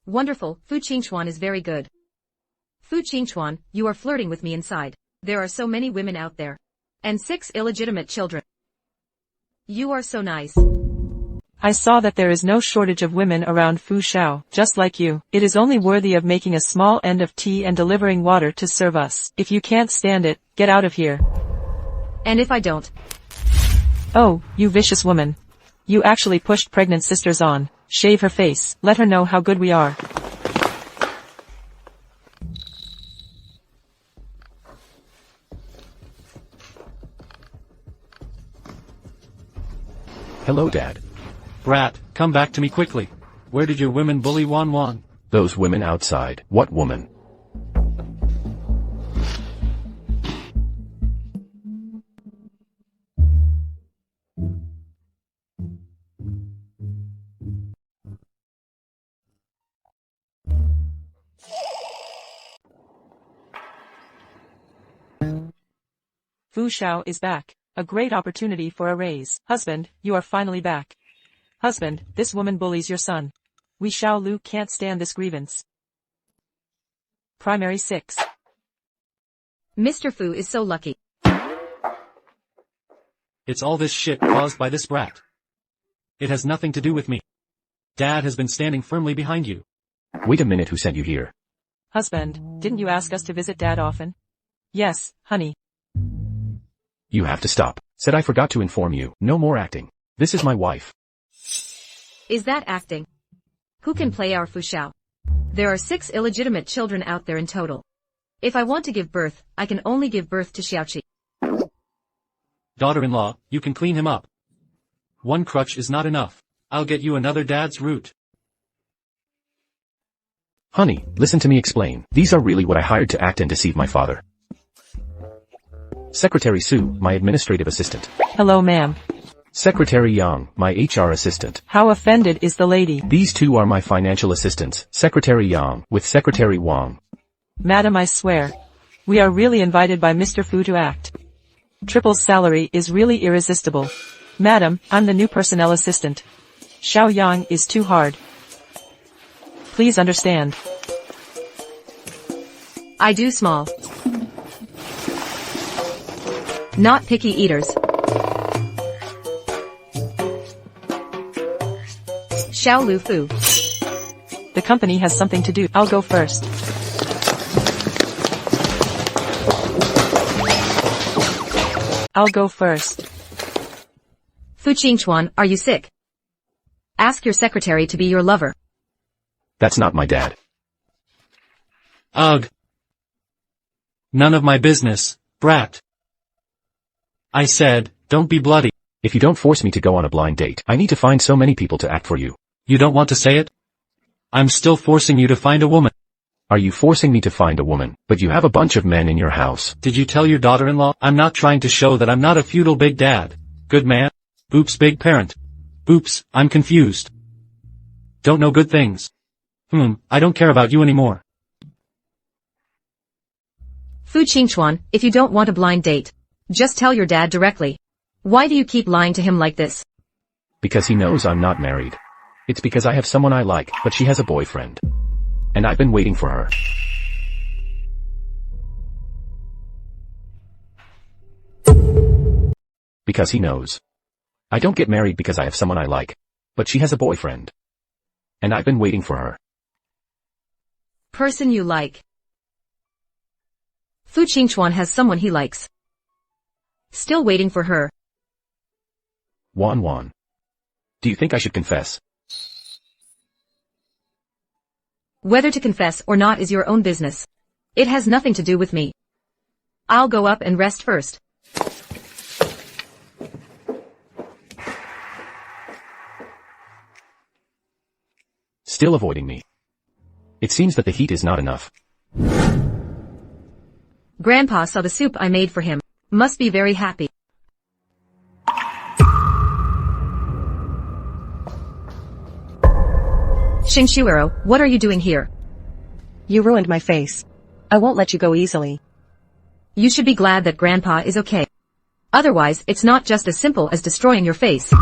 Wonderful, Fu Qingchuan is very good. Fu Qingchuan, you are flirting with me inside. There are so many women out there. And 6 illegitimate children. You are so nice. I saw that there is no shortage of women around Fu Xiao, just like you. It is only worthy of making a small end of tea and delivering water to serve us. If you can't stand it, get out of here. And if I don't? Oh, you vicious woman. You actually pushed pregnant sisters on. Shave her face, let her know how good we are. Hello, Dad. Brat, come back to me quickly. Where did your women bully Wan Wan? Those women outside. What woman? Fu Xiao is back. A great opportunity for a raise. Husband, you are finally back. Husband, this woman bullies your son. We Xiao Lu can't stand this grievance. Primary 6. Mr. Fu is so lucky. It's all this shit caused by this brat. It has nothing to do with me. Dad has been standing firmly behind you. Wait a minute, who sent you here? Husband, didn't you ask us to visit Dad often? Yes, honey. You have to stop. Said I forgot to inform you. No more acting. This is my wife. Is that acting? Who can play our Fu Xiao? There are 6 illegitimate children out there in total. If I want to give birth, I can only give birth to Xiaoqi. Daughter-in-law, you can clean him up. One crutch is not enough. I'll get you another dad's root. Honey, listen to me explain. These are really what I hired to act and deceive my father. Secretary Su, my administrative assistant. Hello, ma'am. Secretary Yang, my HR assistant. How offended is the lady? These 2 are my financial assistants, Secretary Yang, with Secretary Wang. Madam, I swear. We are really invited by Mr. Fu to act. Triple's salary is really irresistible. Madam, I'm the new personnel assistant. Xiao Yang is too hard. Please understand. I do small. Not picky eaters. Xiao Lu Fu. The company has something to do. I'll go first. I'll go first. Fu Qingchuan, are you sick? Ask your secretary to be your lover. That's not my dad. Ugh. None of my business, brat. I said, don't be bloody. If you don't force me to go on a blind date, I need to find so many people to act for you. You don't want to say it? I'm still forcing you to find a woman. Are you forcing me to find a woman? But you have a bunch of men in your house. Did you tell your daughter-in-law? I'm not trying to show that I'm not a feudal big dad. Good man. Oops, big parent. Oops, I'm confused. Don't know good things. I don't care about you anymore. Fu Qingchuan, if you don't want a blind date, just tell your dad directly. Why do you keep lying to him like this? Because he knows I'm not married. It's because I have someone I like, but she has a boyfriend. And I've been waiting for her. Because he knows. I don't get married because I have someone I like, but she has a boyfriend. And I've been waiting for her. Person you like. Fu Qingchuan has someone he likes. Still waiting for her. Wan. Do you think I should confess? Whether to confess or not is your own business. It has nothing to do with me. I'll go up and rest first. Still avoiding me. It seems that the heat is not enough. Grandpa saw the soup I made for him. Must be very happy. Shuero, what are you doing here? You ruined my face. I won't let you go easily. You should be glad that Grandpa is okay. Otherwise, it's not just as simple as destroying your face.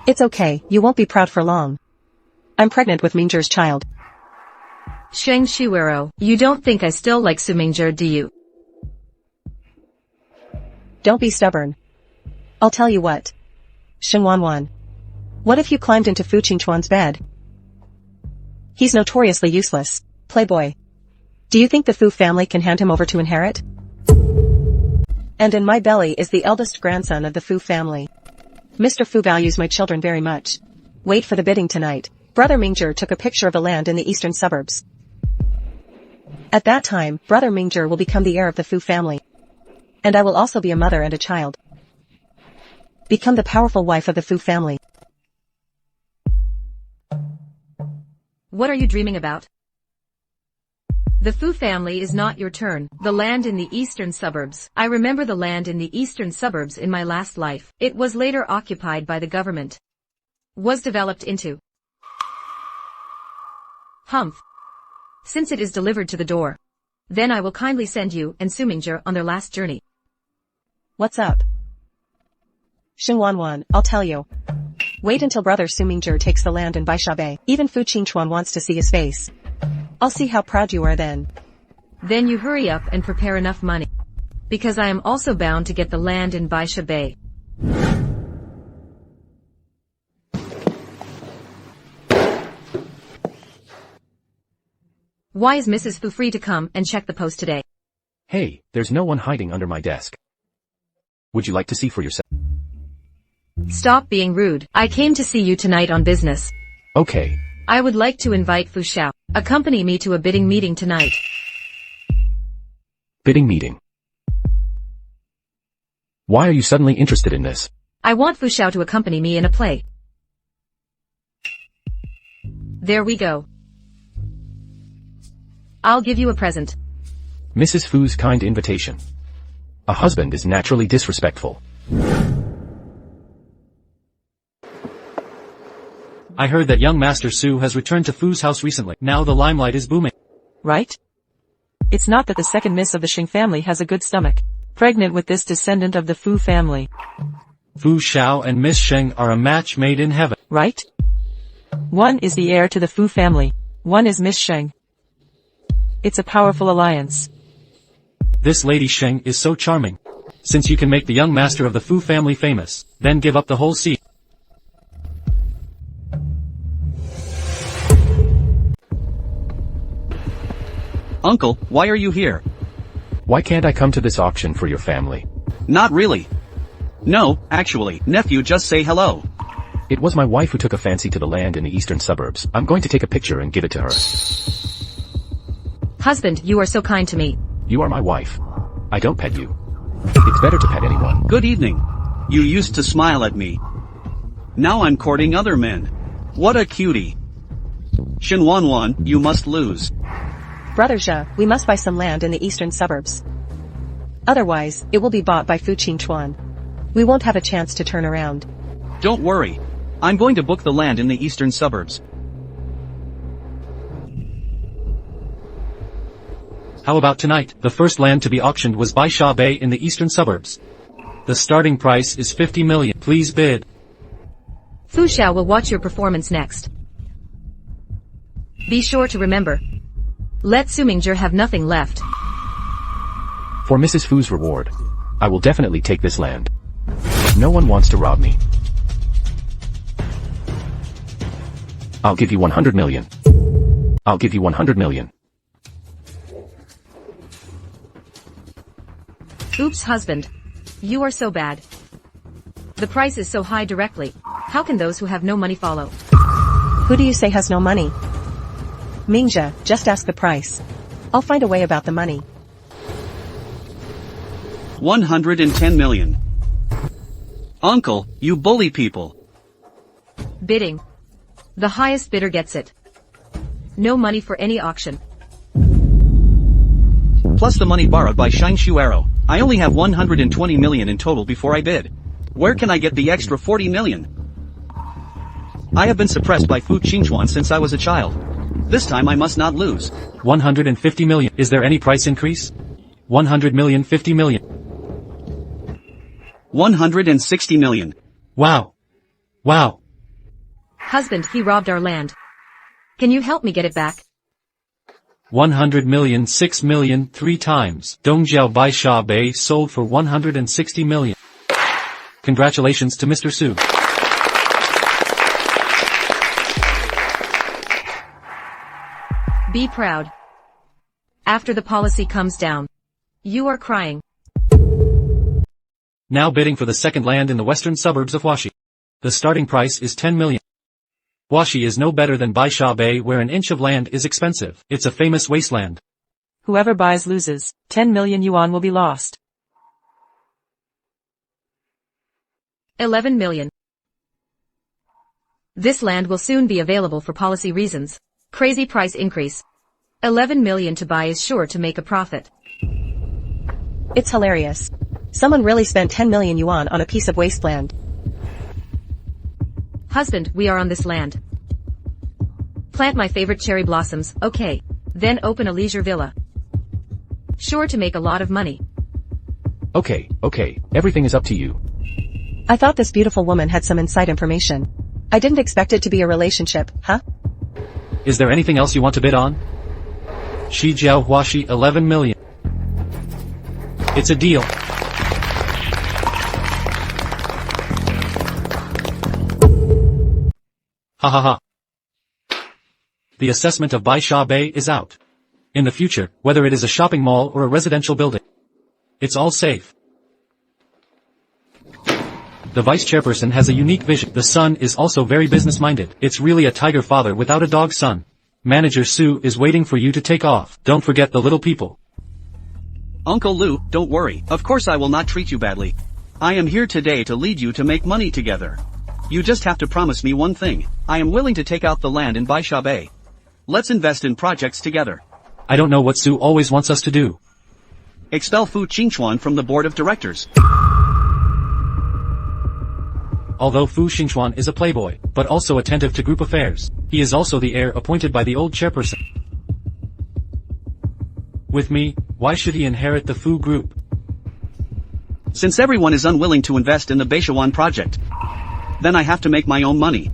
It's okay, you won't be proud for long. I'm pregnant with Mingzhi's child. Shuero, you don't think I still like Su Mingzhi, do you? Don't be stubborn. I'll tell you what. Shenwanwan. What if you climbed into Fu Qingchuan's bed? He's notoriously useless. Playboy. Do you think the Fu family can hand him over to inherit? And in my belly is the eldest grandson of the Fu family. Mr. Fu values my children very much. Wait for the bidding tonight. Brother Mingzhi took a picture of a land in the eastern suburbs. At that time, Brother Mingzhi will become the heir of the Fu family. And I will also be a mother and a child. Become the powerful wife of the Fu family. What are you dreaming about? The Fu family is not your turn. The land in the eastern suburbs. I remember the land in the eastern suburbs in my last life. It was later occupied by the government. Was developed into Humph. Since it is delivered to the door. Then I will kindly send you and Su Mingzhi on their last journey. What's up? Shenwanwan, I'll tell you. Wait until brother Su Mingzhi takes the land in Baishabe. Even Fu Qingchuan wants to see his face. I'll see how proud you are then. Then you hurry up and prepare enough money. Because I am also bound to get the land in Baishabe. Why is Mrs. Fu free to come and check the post today? Hey, there's no one hiding under my desk. Would you like to see for yourself? Stop being rude. I came to see you tonight on business. Okay. I would like to invite Fu Xiao. Accompany me to a bidding meeting tonight. Bidding meeting. Why are you suddenly interested in this? I want Fu Xiao to accompany me in a play. There we go. I'll give you a present. Mrs. Fu's kind invitation. A husband is naturally disrespectful. I heard that young Master Su has returned to Fu's house recently. Now the limelight is booming. Right? It's not that the second miss of the Shing family has a good stomach. Pregnant with this descendant of the Fu family. Fu Xiao and Miss Sheng are a match made in heaven. Right? One is the heir to the Fu family. One is Miss Sheng. It's a powerful alliance. This Lady Sheng is so charming. Since you can make the young master of the Fu family famous, then give up the whole seat. Uncle, why are you here? Why can't I come to this auction for your family? Not really. No, actually, nephew, just say hello. It was my wife who took a fancy to the land in the eastern suburbs. I'm going to take a picture and give it to her. Husband, you are so kind to me. You are my wife. I don't pet you. It's better to pet anyone. Good evening. You used to smile at me. Now I'm courting other men. What a cutie. Shenwanwan, you must lose. Brother Zhe, we must buy some land in the eastern suburbs. Otherwise, it will be bought by Fu Qingchuan. We won't have a chance to turn around. Don't worry. I'm going to book the land in the eastern suburbs. How about tonight? The first land to be auctioned was Baisha Bay in the eastern suburbs. The starting price is 50 million. Please bid. Fu Xiao will watch your performance next. Be sure to remember. Let Su Mingzhi have nothing left. For Mrs. Fu's reward, I will definitely take this land. No one wants to rob me. I'll give you 100 million. I'll give you 100 million. Oops, husband. You are so bad. The price is so high directly. How can those who have no money follow? Who do you say has no money? Mingzhi, just ask the price. I'll find a way about the money. 110 million. Uncle, you bully people. Bidding. The highest bidder gets it. No money for any auction. plus the money borrowed by Shine Shuero. I only have 120 million in total before I bid. Where can I get the extra 40 million? I have been suppressed by Fu Qingchuan since I was a child. This time I must not lose. 150 million. Is there any price increase? 100 million, 50 million. 160 million. Wow. Wow. Husband, he robbed our land. Can you help me get it back? 100 million, 6 million, 3 times. Dongjiao Bai Sha Bei sold for 160 million. Congratulations to Mr. Su. Be proud. After the policy comes down, you are crying. Now bidding for the second land in the western suburbs of Huaxi. The starting price is 10 million. Huaxi is no better than Bai Sha Bei, where an inch of land is expensive. It's a famous wasteland. Whoever buys loses. 10 million yuan will be lost. 11 million. This land will soon be available for policy reasons. Crazy price increase. 11 million to buy is sure to make a profit. It's hilarious. Someone really spent 10 million yuan on a piece of wasteland. Husband, we are on this land. Plant my favorite cherry blossoms, okay. Then open a leisure villa. Sure to make a lot of money. Okay, everything is up to you. I thought this beautiful woman had some inside information. I didn't expect it to be a relationship, huh? Is there anything else you want to bid on? Shijiao Huaxi 11 million. It's a deal. Ha ha ha. The assessment of Bai Sha Bei is out. In the future, whether it is a shopping mall or a residential building, it's all safe. The vice chairperson has a unique vision. The son is also very business-minded. It's really a tiger father without a dog son. Manager Su is waiting for you to take off. Don't forget the little people. Uncle Lu, don't worry. Of course I will not treat you badly. I am here today to lead you to make money together. You just have to promise me one thing. I am willing to take out the land in Bai Sha Bei. Let's invest in projects together. I don't know what Su always wants us to do. Expel Fu Qingchuan from the board of directors. Although Fu Xingchuan is a playboy, but also attentive to group affairs, he is also the heir appointed by the old chairperson. With me, why should he inherit the Fu group? Since everyone is unwilling to invest in the Beishawan project, then I have to make my own money.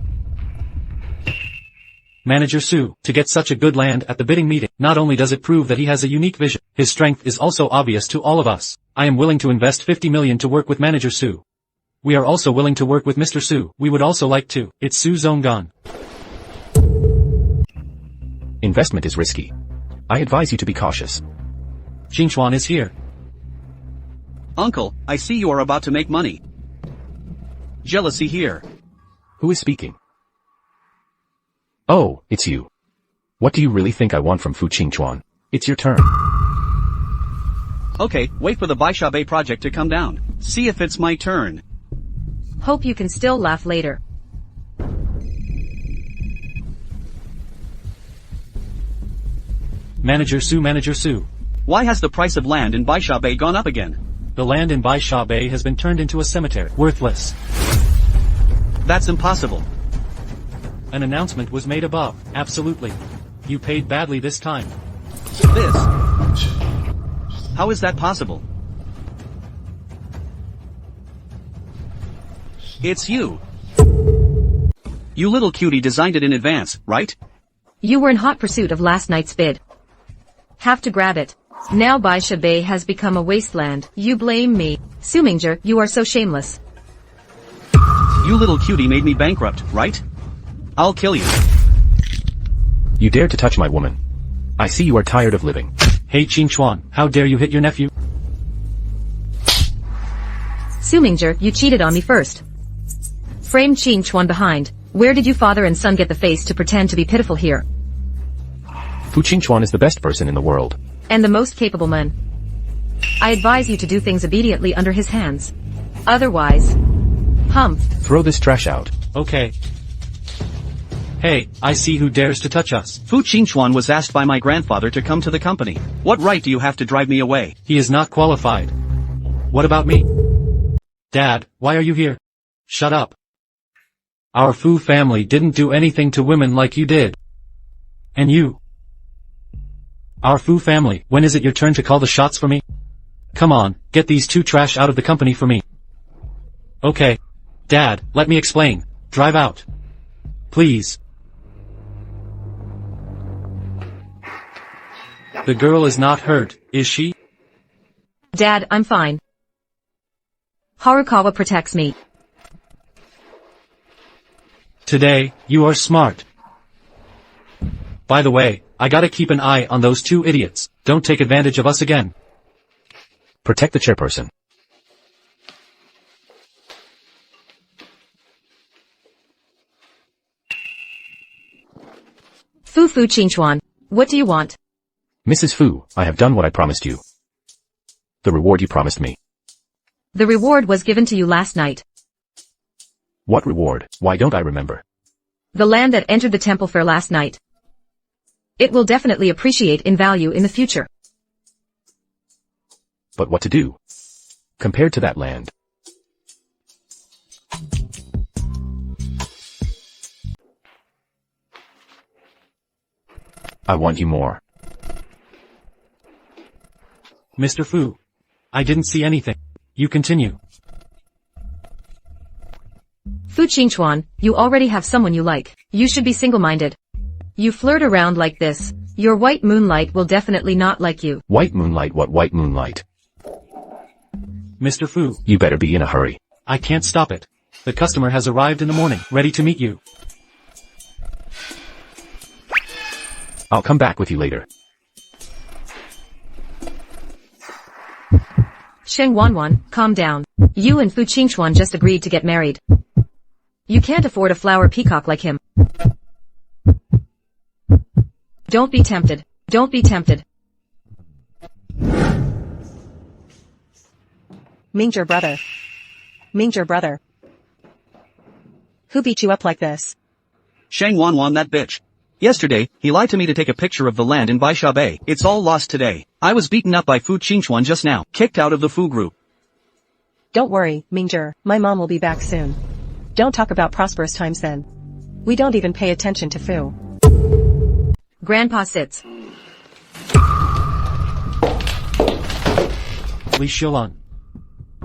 Manager Su, to get such a good land at the bidding meeting, not only does it prove that he has a unique vision, his strength is also obvious to all of us. I am willing to invest 50 million to work with Manager Su. We are also willing to work with Mr. Su. We would also like to. It's Su Zonggan. Investment is risky. I advise you to be cautious. Qingchuan is here. Uncle, I see you are about to make money. Jealousy here. Who is speaking? Oh, it's you. What do you really think I want from Fu Qingchuan? It's your turn. Okay, wait for the Bai Sha Bei project to come down. See if it's my turn. Hope you can still laugh later. Manager Su. Why has the price of land in Bai Sha Bei gone up again? The land in Bai Sha Bei has been turned into a cemetery. Worthless. That's impossible. An announcement was made above. Absolutely. You paid badly this time. This? How is that possible? It's you. You little cutie designed it in advance, right? You were in hot pursuit of last night's bid. Have to grab it. Now Bai Sha Bei has become a wasteland. You blame me. Sumingzhi, you are so shameless. You little cutie made me bankrupt, right? I'll kill you. You dare to touch my woman. I see you are tired of living. Hey Qingchuan, how dare you hit your nephew? Sumingzhi, you cheated on me first. Frame Qingchuan behind. Where did you father and son get the face to pretend to be pitiful here? Fu Qingchuan is the best person in the world. And the most capable man. I advise you to do things obediently under his hands. Otherwise, humph. Throw this trash out. Okay. Hey, I see who dares to touch us. Fu Qingchuan was asked by my grandfather to come to the company. What right do you have to drive me away? He is not qualified. What about me? Dad, why are you here? Shut up. Our Fu family didn't do anything to women like you did. And you? Our Fu family, when is it your turn to call the shots for me? Come on, get these two trash out of the company for me. Okay. Dad, let me explain. Drive out. Please. The girl is not hurt, is she? Dad, I'm fine. Harukawa protects me. Today, you are smart. By the way, I gotta keep an eye on those two idiots. Don't take advantage of us again. Protect the chairperson. Fu Qingchuan, what do you want? Mrs. Fu, I have done what I promised you. The reward you promised me. The reward was given to you last night. What reward? Why don't I remember? The land that entered the temple fair last night. It will definitely appreciate in value in the future. But what to do? Compared to that land. I want you more. Mr. Fu. I didn't see anything. You continue. Fu Qingchuan, you already have someone you like. You should be single-minded. You flirt around like this. Your white moonlight will definitely not like you. White moonlight? What white moonlight? Mr. Fu. You better be in a hurry. I can't stop it. The customer has arrived in the morning, ready to meet you. I'll come back with you later. Sheng Wanwan, calm down. You and Fu Qingchuan just agreed to get married. You can't afford a flower peacock like him. Don't be tempted. Don't be tempted. Mingzhi brother. Mingzhi brother. Who beat you up like this? Shang Wanwan, that bitch. Yesterday, he lied to me to take a picture of the land in Baisha Bay. It's all lost today. I was beaten up by Fu Qingchuan just now, kicked out of the Fu group. Don't worry, Mingzhi, my mom will be back soon. Don't talk about prosperous times then. We don't even pay attention to Fu. Grandpa sits. Li Xiaolong.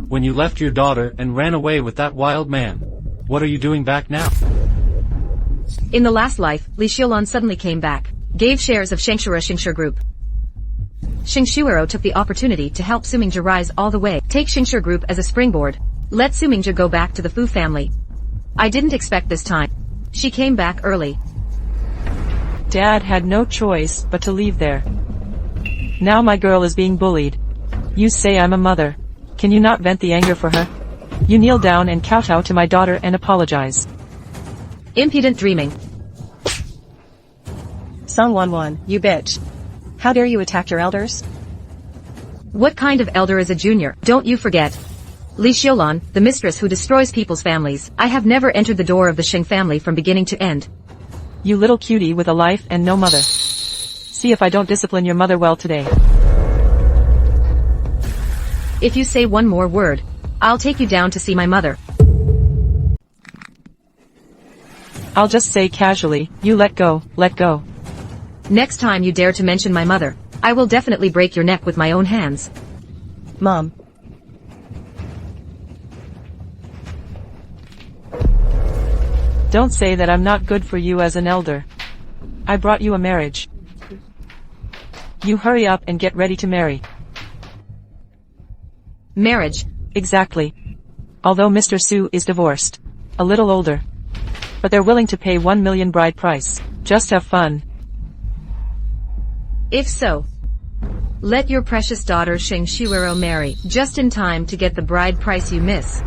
When you left your daughter and ran away with that wild man, what are you doing back now? In the last life, Li Xiaolong suddenly came back, gave shares of Xingshu Group. Xingshuero took the opportunity to help Sumingzhi rise all the way. Take Xingshu Group as a springboard. Let Sumingzhi go back to the Fu family. I didn't expect this time. She came back early. Dad had no choice but to leave there. Now my girl is being bullied. You say I'm a mother. Can you not vent the anger for her? You kneel down and kowtow to my daughter and apologize. Impudent dreaming. Song Wanwan, you bitch. How dare you attack your elders? What kind of elder is a junior? Don't you forget. Li Xiaolong, the mistress who destroys people's families. I have never entered the door of the Sheng family from beginning to end. You little cutie with a life and no mother. See if I don't discipline your mother well today. If you say one more word, I'll take you down to see my mother. I'll just say casually, you let go, let go. Next time you dare to mention my mother, I will definitely break your neck with my own hands. Mom. Don't say that I'm not good for you as an elder. I brought you a marriage. You hurry up and get ready to marry. Marriage. Exactly. Although Mr. Su is divorced. A little older. But they're willing to pay 1 million bride price. Just have fun. If so, let your precious daughter Sheng Shuero marry, just in time to get the bride price you miss.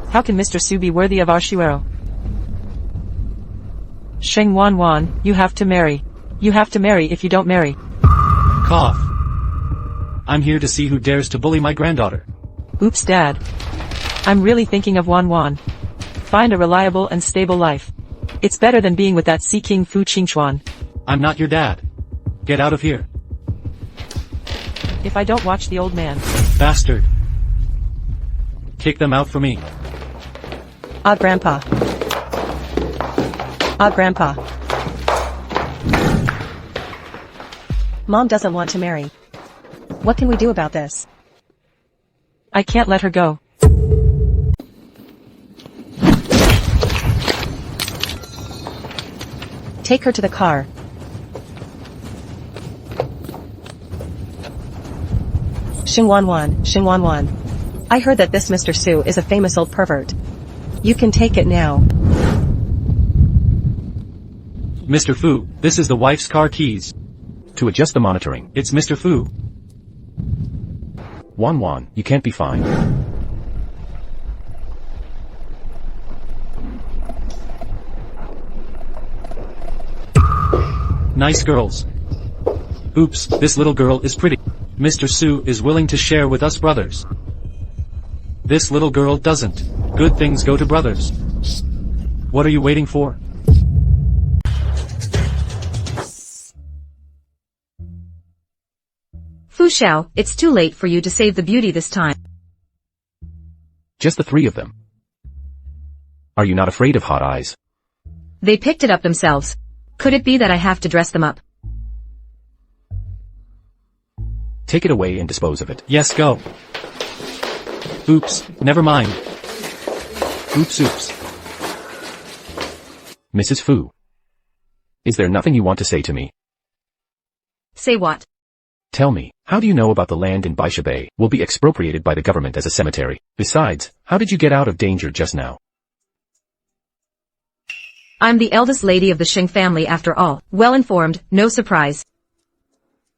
How can Mr. Su be worthy of our Shuero? Sheng Wanwan, you have to marry. You have to marry if you don't marry. Cough. I'm here to see who dares to bully my granddaughter. Oops, Dad. I'm really thinking of Wanwan. Find a reliable and stable life. It's better than being with that Sea King Fu Qingchuan. I'm not your dad. Get out of here. If I don't watch the old man. Bastard. Kick them out for me. Ah, Grandpa. Ah, Grandpa. Mom doesn't want to marry. What can we do about this? I can't let her go. Take her to the car. Xingwanwan. I heard that this Mr. Su is a famous old pervert. You can take it now. Mr. Fu, this is the wife's car keys. To adjust the monitoring. It's Mr. Fu. Wan, you can't be fined. Nice girls. Oops, this little girl is pretty. Mr. Su is willing to share with us brothers. This little girl doesn't. Good things go to brothers. What are you waiting for? Fu Xiao, it's too late for you to save the beauty this time. Just the three of them. Are you not afraid of hot eyes? They picked it up themselves. Could it be that I have to dress them up? Take it away and dispose of it. Yes, go. Oops, never mind. Oops. Mrs. Fu. Is there nothing you want to say to me? Say what? Tell me, how do you know about the land in Baishabei will be expropriated by the government as a cemetery? Besides, how did you get out of danger just now? I'm the eldest lady of the Shing family after all. Well informed, no surprise.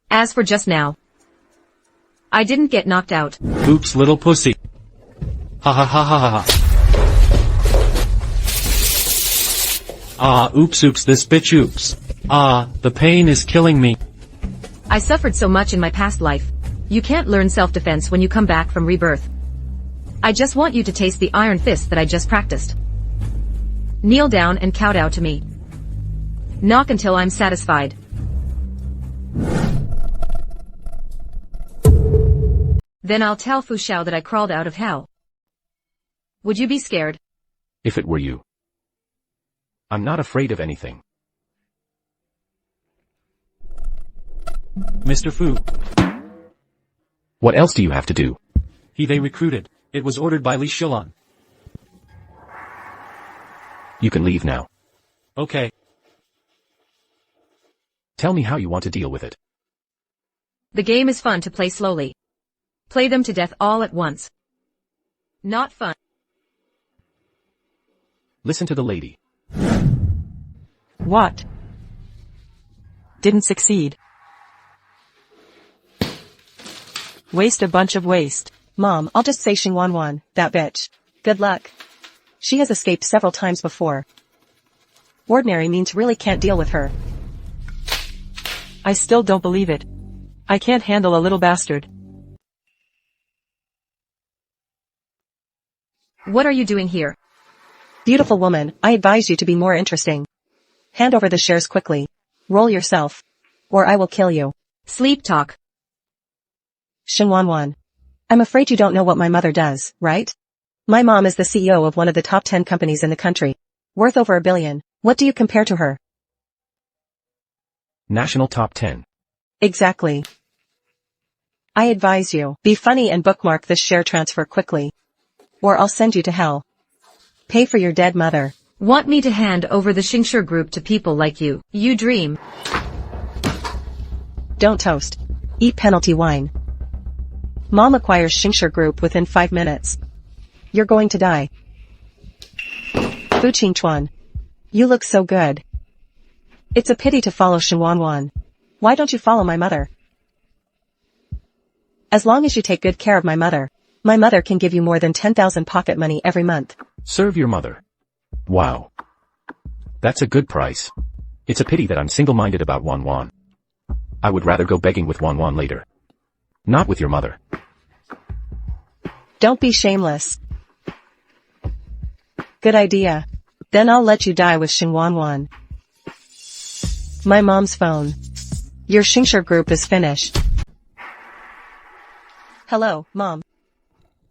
As for just now, I didn't get knocked out. Oops, little pussy. Ha ha ha ha ha ha. Ah, oops, this bitch oops. Ah, the pain is killing me. I suffered so much in my past life. You can't learn self-defense when you come back from rebirth. I just want you to taste the iron fist that I just practiced. Kneel down and kowtow to me. Knock until I'm satisfied. Then I'll tell Fu Xiao that I crawled out of hell. Would you be scared? If it were you. I'm not afraid of anything. Mr. Fu. What else do you have to do? They recruited. It was ordered by Li Shilan. You can leave now. Okay. Tell me how you want to deal with it. The game is fun to play slowly. Play them to death all at once. Not fun. Listen to the lady. What? Didn't succeed. Waste a bunch of waste. Mom, I'll just say Xingwanwan, that bitch. Good luck. She has escaped several times before. Ordinary means really can't deal with her. I still don't believe it. I can't handle a little bastard. What are you doing here? Beautiful woman, I advise you to be more interesting. Hand over the shares quickly. Roll yourself. Or I will kill you. Sleep talk. Xingwanwan. I'm afraid you don't know what my mother does, right? My mom is the CEO of one of the top 10 companies in the country. Worth over $1 billion. What do you compare to her? National top 10. Exactly. I advise you, be funny and bookmark this share transfer quickly. Or I'll send you to hell. Pay for your dead mother. Want me to hand over the Xingshi group to people like you? You dream. Don't toast. Eat penalty wine. Mom acquires Xingshi group within 5 minutes. You're going to die. Fu Qingchuan. You look so good. It's a pity to follow Xingwanwan. Why don't you follow my mother? As long as you take good care of my mother can give you more than 10,000 pocket money every month. Serve your mother. Wow. That's a good price. It's a pity that I'm single-minded about Wan. I would rather go begging with Wan later. Not with your mother. Don't be shameless. Good idea. Then I'll let you die with Xingwanwan. My mom's phone. Your Xingshi group is finished. Hello, Mom.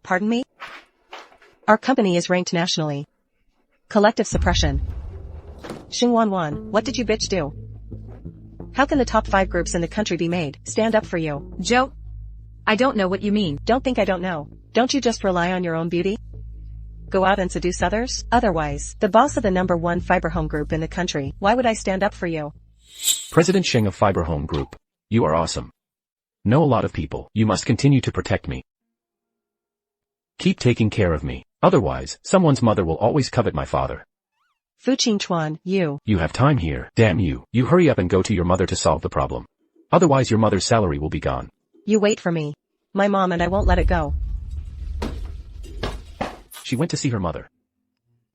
Pardon me? Our company is ranked nationally. Collective suppression. Xingwanwan, what did you bitch do? How can the top 5 groups in the country be made stand up for you? Joe? I don't know what you mean. Don't think I don't know. Don't you just rely on your own beauty? Go out and seduce others? Otherwise, the boss of the #1 fiber home group in the country, why would I stand up for you? President Sheng of Fiber Home Group. You are awesome. Know a lot of people. You must continue to protect me. Keep taking care of me. Otherwise, someone's mother will always covet my father. Fu Qingchuan, you. You have time here. Damn you. You hurry up and go to your mother to solve the problem. Otherwise your mother's salary will be gone. You wait for me. My mom and I won't let it go. She went to see her mother.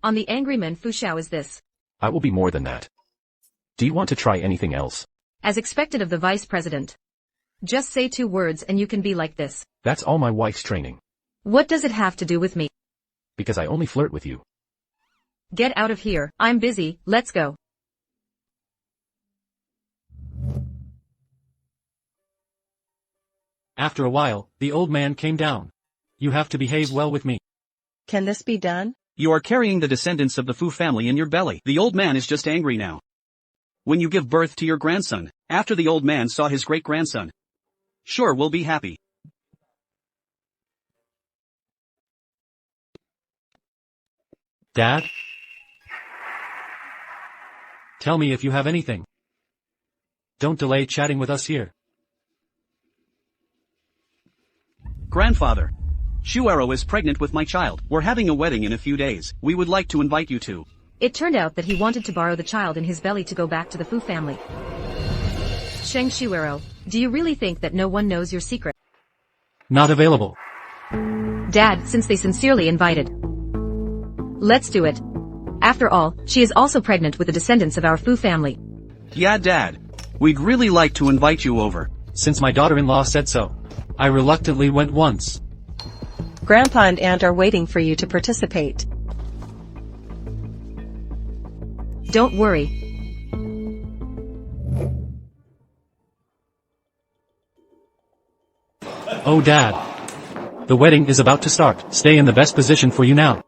On the angry man Fu Xiao is this. I will be more than that. Do you want to try anything else? As expected of the vice president. Just say 2 words and you can be like this. That's all my wife's training. What does it have to do with me? Because I only flirt with you. Get out of here. I'm busy. Let's go. After a while, the old man came down. You have to behave well with me. Can this be done? You are carrying the descendants of the Fu family in your belly. The old man is just angry now. When you give birth to your grandson, after the old man saw his great-grandson. Sure, we'll be happy. Dad? Tell me if you have anything. Don't delay chatting with us here. Grandfather. Shuero is pregnant with my child. We're having a wedding in a few days. We would like to invite you to. It turned out that he wanted to borrow the child in his belly to go back to the Fu family. Sheng Shuero, do you really think that no one knows your secret? Not available. Dad, since they sincerely invited. Let's do it. After all, she is also pregnant with the descendants of our Fu family. Yeah, Dad. We'd really like to invite you over. Since my daughter-in-law said so, I reluctantly went once. Grandpa and Aunt are waiting for you to participate. Don't worry. Oh Dad. The wedding is about to start. Stay in the best position for you now.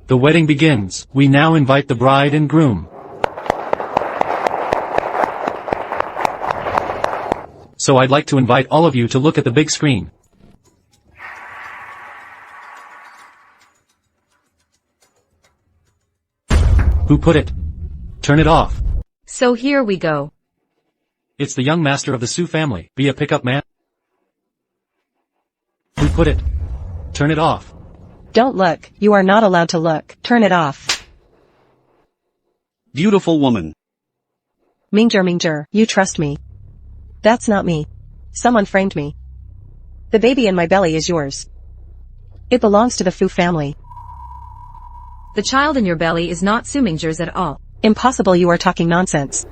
The wedding begins. We now invite the bride and groom. So I'd like to invite all of you to look at the big screen. Who put it? Turn it off. So here we go. It's the young master of the Su family. Be a pickup man. Who put it? Turn it off. Don't look. You are not allowed to look. Turn it off. Beautiful woman. Mingzher, you trust me. That's not me. Someone framed me. The baby in my belly is yours. It belongs to the Fu family. The child in your belly is not Su Mingzher's at all. Impossible, you are talking nonsense.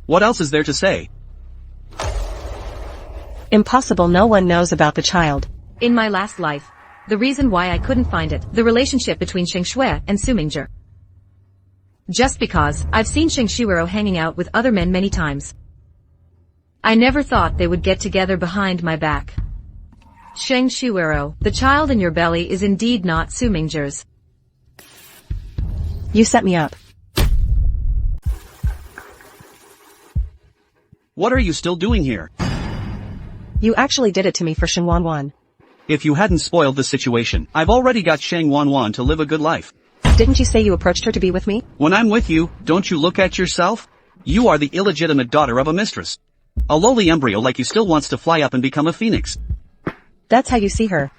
What else is there to say? Impossible, no one knows about the child. In my last life. The reason why I couldn't find it, the relationship between Sheng Shui and Su Mingzher. Just because, I've seen Sheng Shuero hanging out with other men many times. I never thought they would get together behind my back. Sheng Shuero, the child in your belly is indeed not Su Mingzher's. You set me up. What are you still doing here? You actually did it to me for Xingwanwan. If you hadn't spoiled the situation, I've already got Sheng Wanwan to live a good life. Didn't you say you approached her to be with me? When I'm with you, don't you look at yourself? You are the illegitimate daughter of a mistress. A lowly embryo like you still wants to fly up and become a phoenix. That's how you see her.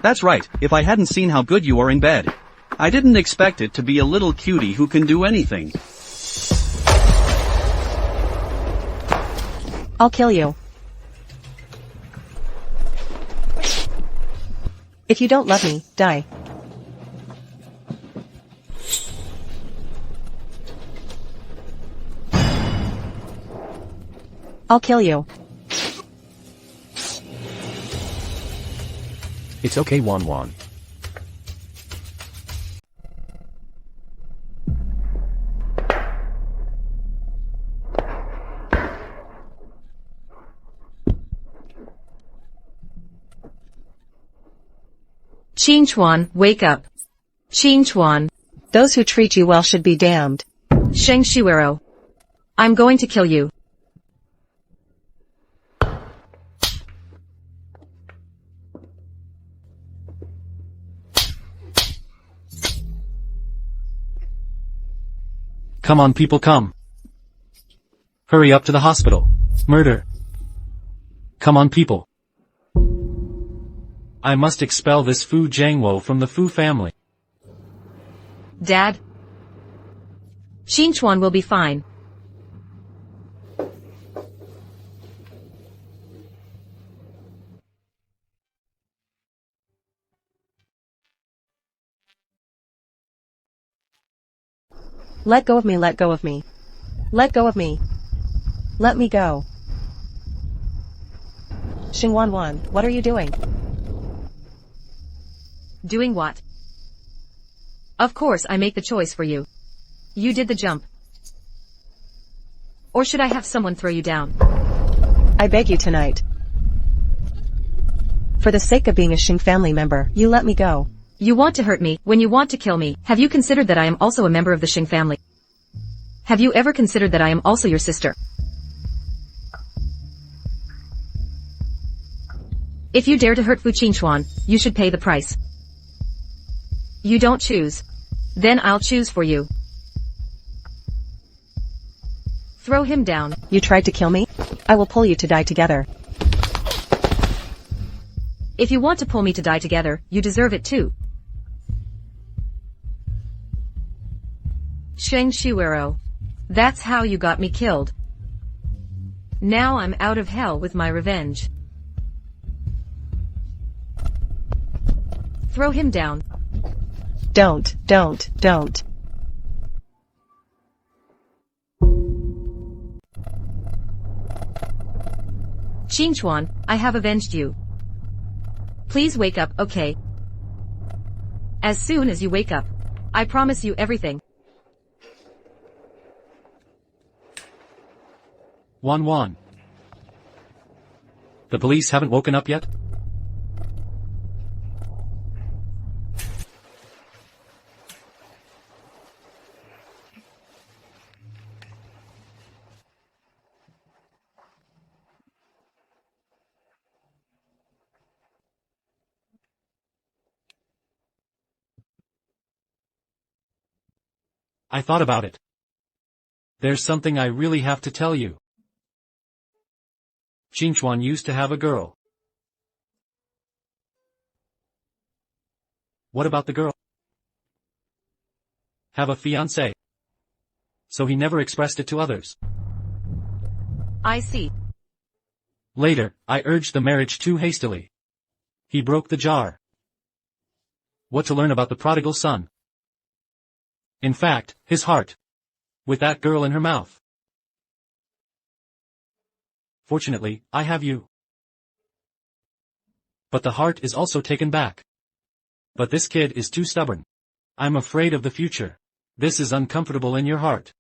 That's right, if I hadn't seen how good you are in bed. I didn't expect it to be a little cutie who can do anything. I'll kill you. If you don't love me, die. I'll kill you. It's okay, Wan Wan. Qingchuan, wake up. Qingchuan. Those who treat you well should be damned. Sheng Shuero. I'm going to kill you. Come on people, come. Hurry up to the hospital. Murder. Come on people. I must expel this Fu Jiangwo from the Fu family. Dad? Qingchuan will be fine. Let go of me, let go of me. Let go of me. Let me go. Xingwanwan, what are you doing? Doing what? Of course I make the choice for you. You did the jump. Or should I have someone throw you down? I beg you tonight. For the sake of being a Xing family member, you let me go. You want to hurt me, when you want to kill me. Have you considered that I am also a member of the Xing family? Have you ever considered that I am also your sister? If you dare to hurt Fu Qingchuan, you should pay the price. You don't choose. Then I'll choose for you. Throw him down. You tried to kill me? I will pull you to die together. If you want to pull me to die together, you deserve it too. Sheng Shuero. That's how you got me killed. Now I'm out of hell with my revenge. Throw him down. Don't. Qingchuan, I have avenged you. Please wake up, okay? As soon as you wake up, I promise you everything. Wan Wan. The police haven't woken up yet? I thought about it. There's something I really have to tell you. Qingchuan used to have a girl. What about the girl? Have a fiancé. So he never expressed it to others. I see. Later, I urged the marriage too hastily. He broke the jar. What to learn about the prodigal son? In fact, his heart. With that girl in her mouth. Fortunately, I have you. But the heart is also taken back. But this kid is too stubborn. I'm afraid of the future. This is uncomfortable in your heart.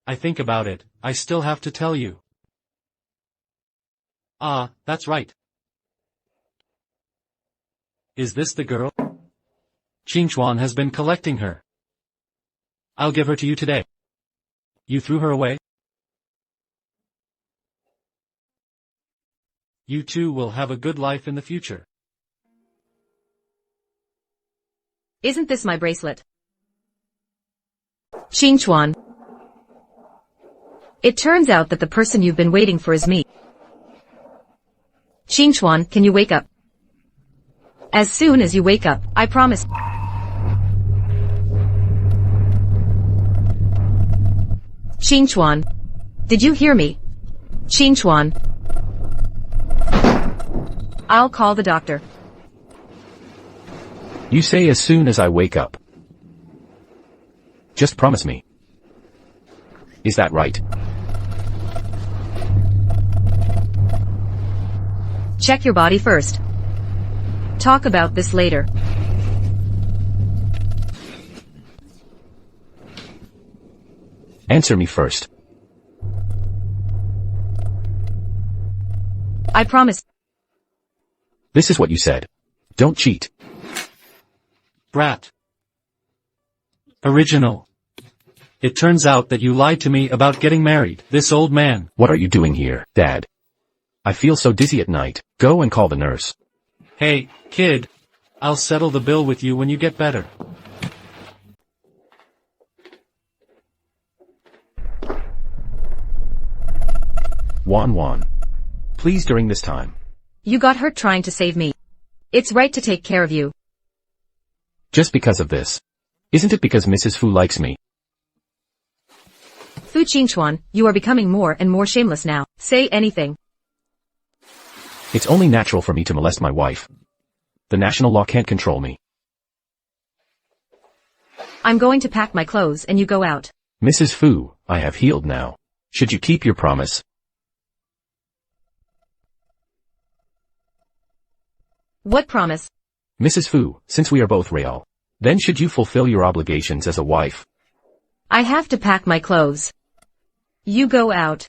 I think about it, I still have to tell you. Ah, that's right. Is this the girl? Qingchuan has been collecting her. I'll give her to you today. You threw her away? You two will have a good life in the future. Isn't this my bracelet? Qingchuan. It turns out that the person you've been waiting for is me. Qingchuan, can you wake up? As soon as you wake up, I promise. Qingchuan. Did you hear me? Qingchuan. I'll call the doctor. You say as soon as I wake up. Just promise me. Is that right? Check your body first. talk about this later. Answer me first. I promise. This is what you said. Don't cheat. Brat. Original. It turns out that you lied to me about getting married. This old man. What are you doing here, Dad? I feel so dizzy at night. Go and call the nurse. Hey, kid. I'll settle the bill with you when you get better. Wan. Please during this time. You got hurt trying to save me. It's right to take care of you. Just because of this. Isn't it because Mrs. Fu likes me? Fu Qingchuan, you are becoming more and more shameless now. Say anything. It's only natural for me to molest my wife. The national law can't control me. I'm going to pack my clothes and you go out. Mrs. Fu, I have healed now. Should you keep your promise? What promise? Mrs. Fu, since we are both real, then should you fulfill your obligations as a wife? I have to pack my clothes. You go out.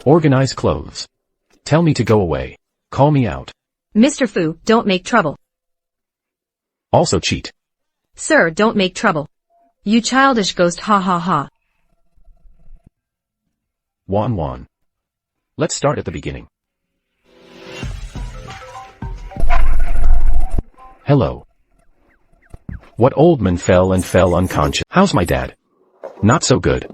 Organize clothes. Tell me to go away. Call me out. Mr. Fu, don't make trouble. Also cheat. Sir, don't make trouble. You childish ghost, ha ha ha. Wan. Let's start at the beginning. Hello. What old man fell unconscious? How's my dad? Not so good.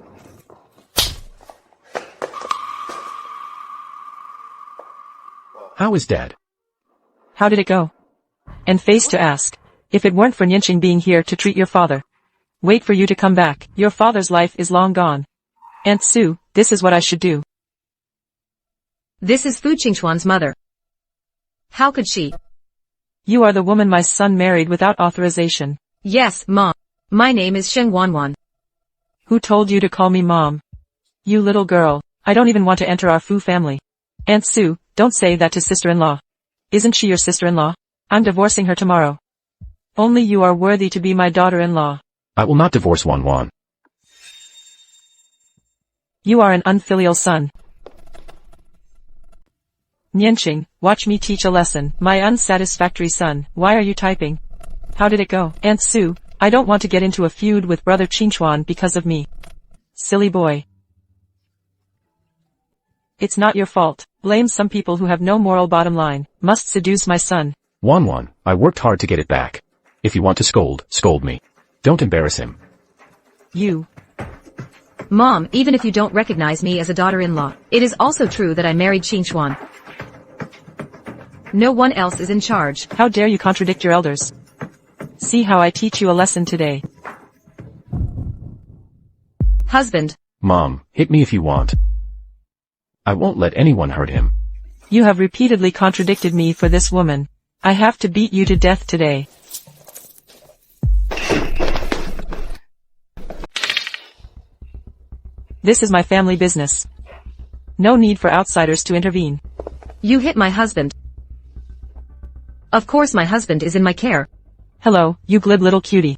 How is Dad? How did it go? And face to ask. If it weren't for Nianqing being here to treat your father. Wait for you to come back. Your father's life is long gone. Aunt Sue, this is what I should do. This is Fu Qingchuan's mother. How could she? You are the woman my son married without authorization. Yes, Mom. My name is Shen Wanwan. Who told you to call me Mom? You little girl, I don't even want to enter our Fu family. Aunt Sue, don't say that to sister-in-law. Isn't she your sister-in-law? I'm divorcing her tomorrow. Only you are worthy to be my daughter-in-law. I will not divorce Wan. You are an unfilial son. Nianqing, watch me teach a lesson. My unsatisfactory son, why are you typing? How did it go? Aunt Sue, I don't want to get into a feud with brother Qingchuan because of me. Silly boy. It's not your fault. Blame some people who have no moral bottom line. Must seduce my son. Wan, I worked hard to get it back. If you want to scold me. Don't embarrass him. You. Mom, even if you don't recognize me as a daughter-in-law, it is also true that I married Qingchuan. No one else is in charge. How dare you contradict your elders? See how I teach you a lesson today. Husband. Mom, hit me if you want. I won't let anyone hurt him. You have repeatedly contradicted me for this woman. I have to beat you to death today. This is my family business. No need for outsiders to intervene. You hit my husband. Of course my husband is in my care. Hello, you glib little cutie.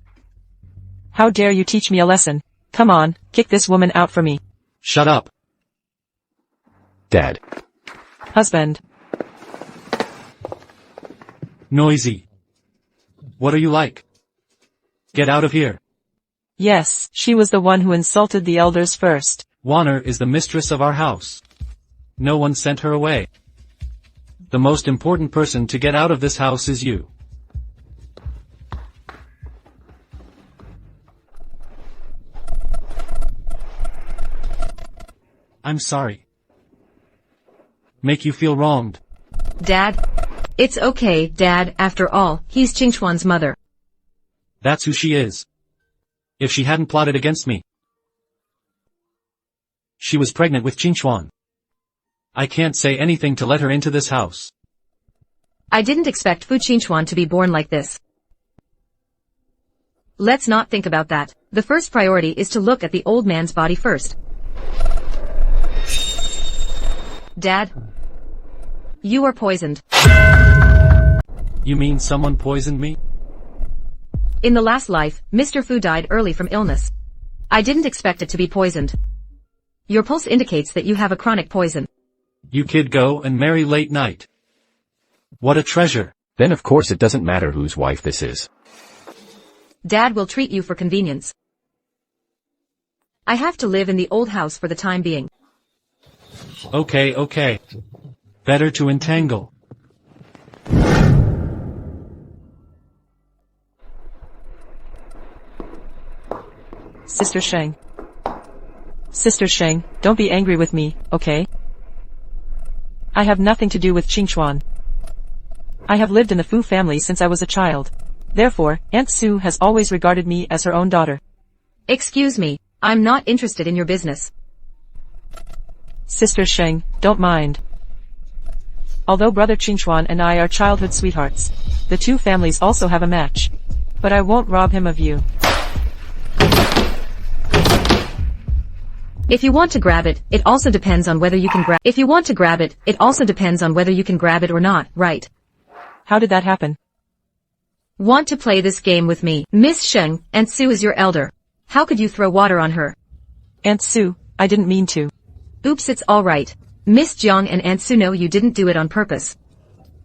How dare you teach me a lesson? Come on, kick this woman out for me. Shut up. Dad. Husband. Noisy. What are you like? Get out of here. Yes, she was the one who insulted the elders first. Wanner is the mistress of our house. No one sent her away. The most important person to get out of this house is you. I'm sorry. Make you feel wronged. Dad? It's okay, Dad, after all, he's Qingchuan's mother. That's who she is. If she hadn't plotted against me. She was pregnant with Qingchuan. I can't say anything to let her into this house. I didn't expect Fu Qingchuan to be born like this. Let's not think about that. The first priority is to look at the old man's body first. Dad? You are poisoned. You mean someone poisoned me? In the last life, Mr. Fu died early from illness. I didn't expect it to be poisoned. Your pulse indicates that you have a chronic poison. You kid go and marry late night. What a treasure. Then of course it doesn't matter whose wife this is. Dad will treat you for convenience. I have to live in the old house for the time being. Okay. Better to entangle. Sister Sheng. Sister Sheng, don't be angry with me, okay? I have nothing to do with Qingchuan. I have lived in the Fu family since I was a child. Therefore, Aunt Su has always regarded me as her own daughter. Excuse me, I'm not interested in your business. Sister Sheng, don't mind. Although brother Qingchuan and I are childhood sweethearts, the two families also have a match. But I won't rob him of you. If you want to grab it, it also depends on whether you can grab. If you want to grab it, it also depends on whether you can grab it or not, right? How did that happen? Want to play this game with me? Miss Sheng, Aunt Su is your elder. How could you throw water on her? Aunt Su, I didn't mean to. Oops, it's alright. Miss Jiang and Aunt Su know you didn't do it on purpose.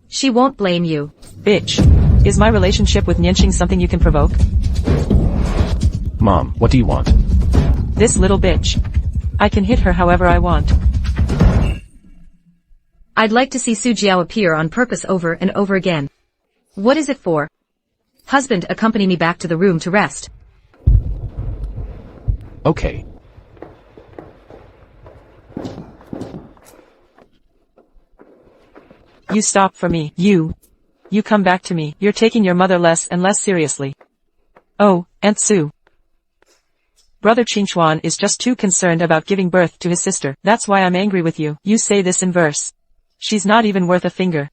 She won't blame you. Bitch. Is my relationship with Nianqing something you can provoke? Mom, what do you want? This little bitch. I can hit her however I want. I'd like to see Su Jiao appear on purpose over and over again. What is it for? Husband, accompany me back to the room to rest. Okay. You stop for me. You come back to me. You're taking your mother less and less seriously. Oh, Aunt Su. Brother Qingchuan is just too concerned about giving birth to his sister. That's why I'm angry with you. You say this in verse. She's not even worth a finger.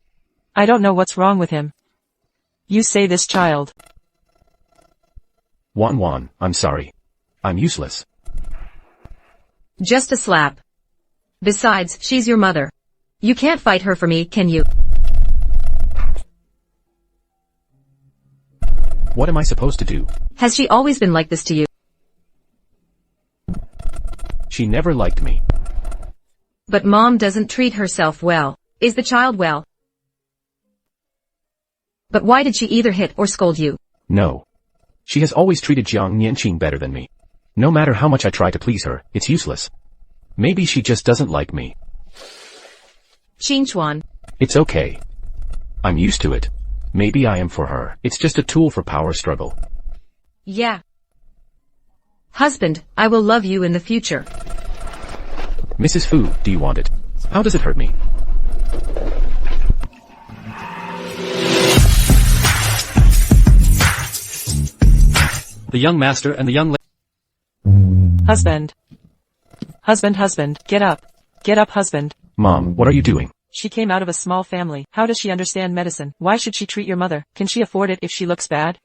I don't know what's wrong with him. You say this child. Wan, I'm sorry. I'm useless. Just a slap. Besides, she's your mother. You can't fight her for me, can you? What am I supposed to do? Has she always been like this to you? She never liked me. But mom doesn't treat herself well. Is the child well? But why did she either hit or scold you? No. She has always treated Jiang Nianqing better than me. No matter how much I try to please her, it's useless. Maybe she just doesn't like me. Qingchuan. It's okay. I'm used to it. Maybe I am for her. It's just a tool for power struggle. Yeah. Husband, I will love you in the future. Mrs. Fu, do you want it? How does it hurt me? The young master and the young lady. Husband. Husband, get up. Get up, husband. Mom, what are you doing? She came out of a small family. How does she understand medicine? Why should she treat your mother? Can she afford it if she looks bad?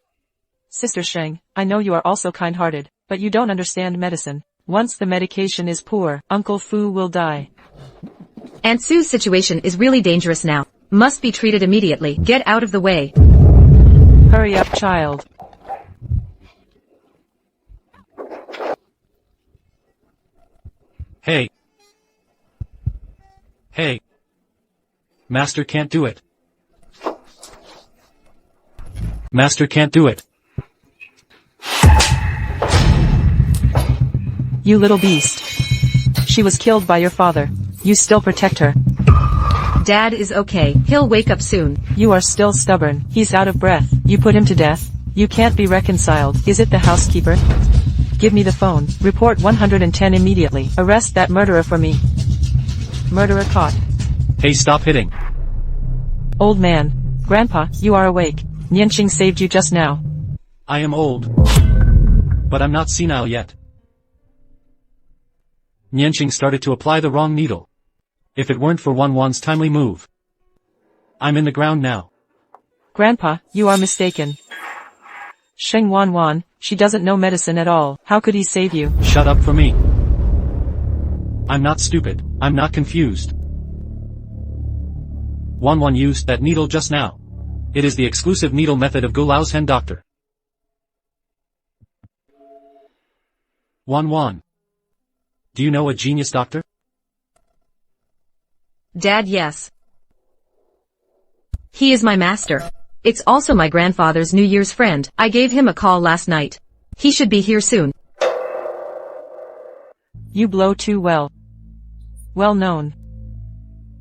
Sister Sheng, I know you are also kind-hearted, but you don't understand medicine. Once the medication is poor, Uncle Fu will die. Aunt Su's situation is really dangerous now. Must be treated immediately. Get out of the way. Hurry up, child. Hey. Master can't do it. Master can't do it. You little beast. She was killed by your father. You still protect her. Dad is okay. He'll wake up soon. You are still stubborn. He's out of breath. You put him to death. You can't be reconciled. Is it the housekeeper? Give me the phone. Report 110 immediately. Arrest that murderer for me. Murderer caught. Hey, stop hitting. Old man. Grandpa, you are awake. Nianqing saved you just now. I am old. But I'm not senile yet. Nianqing started to apply the wrong needle. If it weren't for Wan's timely move. I'm in the ground now. Grandpa, you are mistaken. Sheng Wan, she doesn't know medicine at all. How could he save you? Shut up for me. I'm not stupid. I'm not confused. Wan used that needle just now. It is the exclusive needle method of Gulao's hen doctor. Wan. Do you know a genius doctor? Dad, yes. He is my master. It's also my grandfather's New Year's friend. I gave him a call last night. He should be here soon. You blow too well. Well known.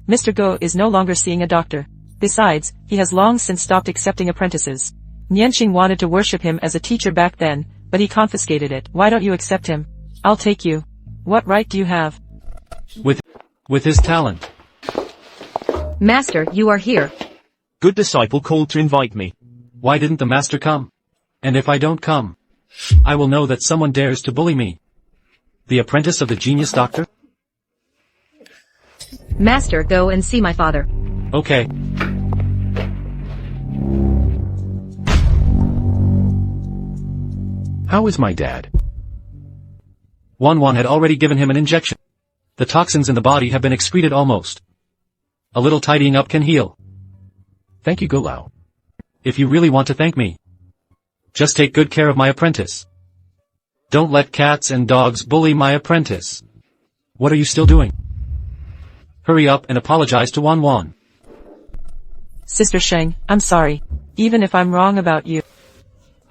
Mr. Go is no longer seeing a doctor. Besides, he has long since stopped accepting apprentices. Nianqing wanted to worship him as a teacher back then, but he confiscated it. Why don't you accept him? I'll take you. What right do you have? With his talent. Master, you are here. Good disciple called to invite me. Why didn't the master come? And if I don't come, I will know that someone dares to bully me. The apprentice of the genius doctor? Master, go and see my father. Okay. How is my dad? Wan had already given him an injection. The toxins in the body have been excreted almost. A little tidying up can heal. Thank you, Gulao. If you really want to thank me, just take good care of my apprentice. Don't let cats and dogs bully my apprentice. What are you still doing? Hurry up and apologize to Wan. Sister Sheng, I'm sorry. Even if I'm wrong about you.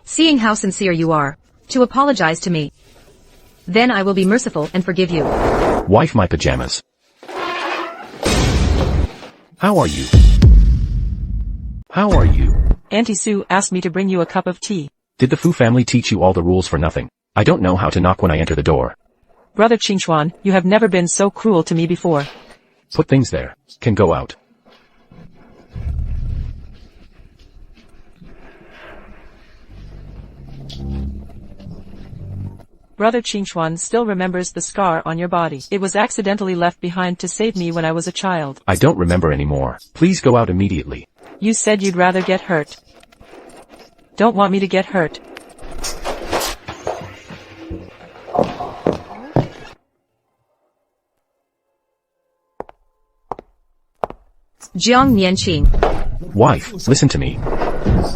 Seeing how sincere you are, to apologize to me. Then I will be merciful and forgive you. Wife, my pajamas. How are you? How are you? Auntie Sue asked me to bring you a cup of tea. Did the Fu family teach you all the rules for nothing? I don't know how to knock when I enter the door. Brother Qingxuan, you have never been so cruel to me before. Put things there. Can go out. Brother Qingxuan still remembers the scar on your body. It was accidentally left behind to save me when I was a child. I don't remember anymore. Please go out immediately. You said you'd rather get hurt. Don't want me to get hurt. Jiang Nianqing. Wife, listen to me.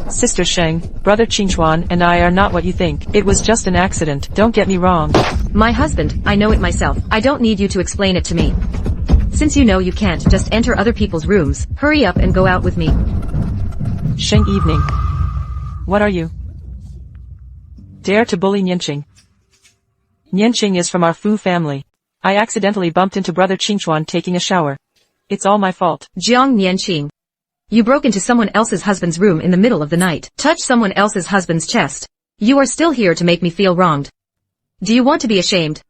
Sister Sheng, Brother Qingxuan and I are not what you think. It was just an accident, don't get me wrong. My husband, I know it myself. I don't need you to explain it to me. Since you know you can't just enter other people's rooms, hurry up and go out with me. Sheng evening. What are you? Dare to bully Nianqing. Nianqing is from our Fu family. I accidentally bumped into Brother Qingxuan taking a shower. It's all my fault. Jiang Nianqing. You broke into someone else's husband's room in the middle of the night. Touched someone else's husband's chest. You are still here to make me feel wronged. Do you want to be ashamed?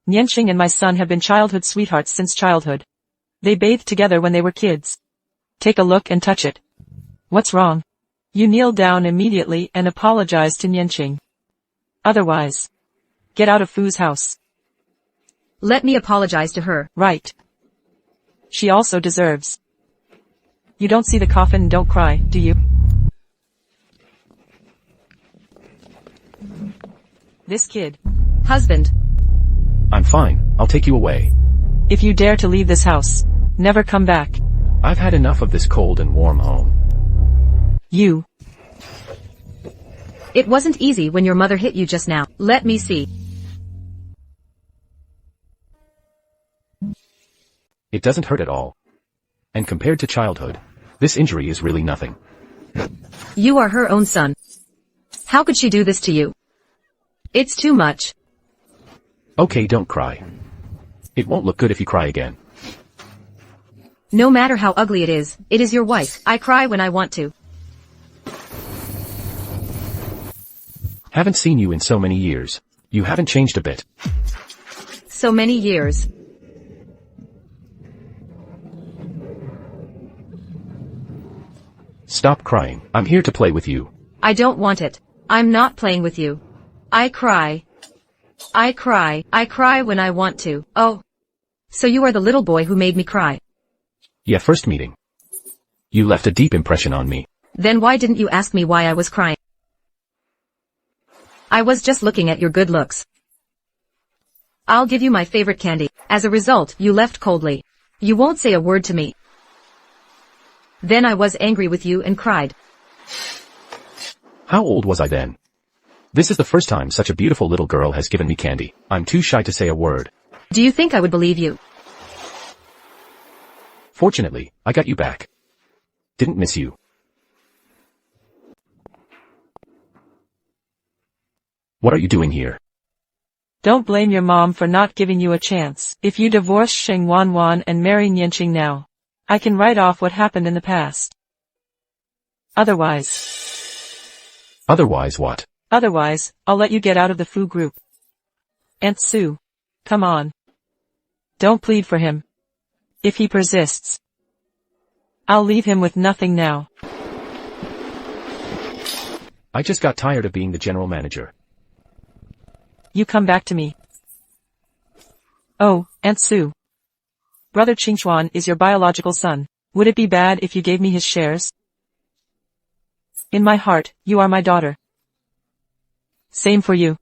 Nianqing and my son have been childhood sweethearts since childhood. They bathed together when they were kids. Take a look and touch it. What's wrong? You kneel down immediately and apologize to Nianqing. Otherwise, get out of Fu's house. Let me apologize to her. Right. She also deserves. You don't see the coffin and don't cry, do you? This kid. Husband. I'm fine. I'll take you away. If you dare to leave this house, never come back. I've had enough of this cold and warm home. You. It wasn't easy when your mother hit you just now. Let me see. It doesn't hurt at all. And compared to childhood, this injury is really nothing. You are her own son. How could she do this to you? It's too much. Okay, don't cry. It won't look good if you cry again. No matter how ugly it is your wife. I cry when I want to. Haven't seen you in so many years. You haven't changed a bit. So many years. Stop crying. I'm here to play with you. I don't want it. I'm not playing with you. I cry. I cry when I want to. Oh. So you are the little boy who made me cry. Yeah, first meeting. You left a deep impression on me. Then why didn't you ask me why I was crying? I was just looking at your good looks. I'll give you my favorite candy. As a result, you left coldly. You won't say a word to me. Then I was angry with you and cried. How old was I then? This is the first time such a beautiful little girl has given me candy. I'm too shy to say a word. Do you think I would believe you? Fortunately, I got you back. Didn't miss you. What are you doing here? Don't blame your mom for not giving you a chance. If you divorce Sheng Wanwan and marry Nianqing now, I can write off what happened in the past. Otherwise what? Otherwise, I'll let you get out of the Fu group. Aunt Sue, come on. Don't plead for him. If he persists, I'll leave him with nothing now. I just got tired of being the general manager. You come back to me. Oh, Aunt Sue. Brother Qingchuan is your biological son. Would it be bad if you gave me his shares? In my heart, you are my daughter. Same for you.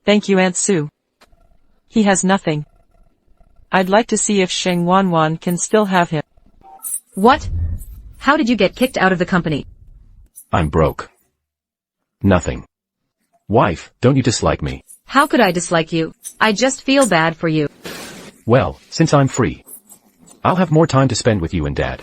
Thank you, Aunt Sue. He has nothing. I'd like to see if Sheng Wanwan can still have him. What? How did you get kicked out of the company? I'm broke. Nothing. Wife, don't you dislike me? How could I dislike you? I just feel bad for you. Well, since I'm free, I'll have more time to spend with you and Dad.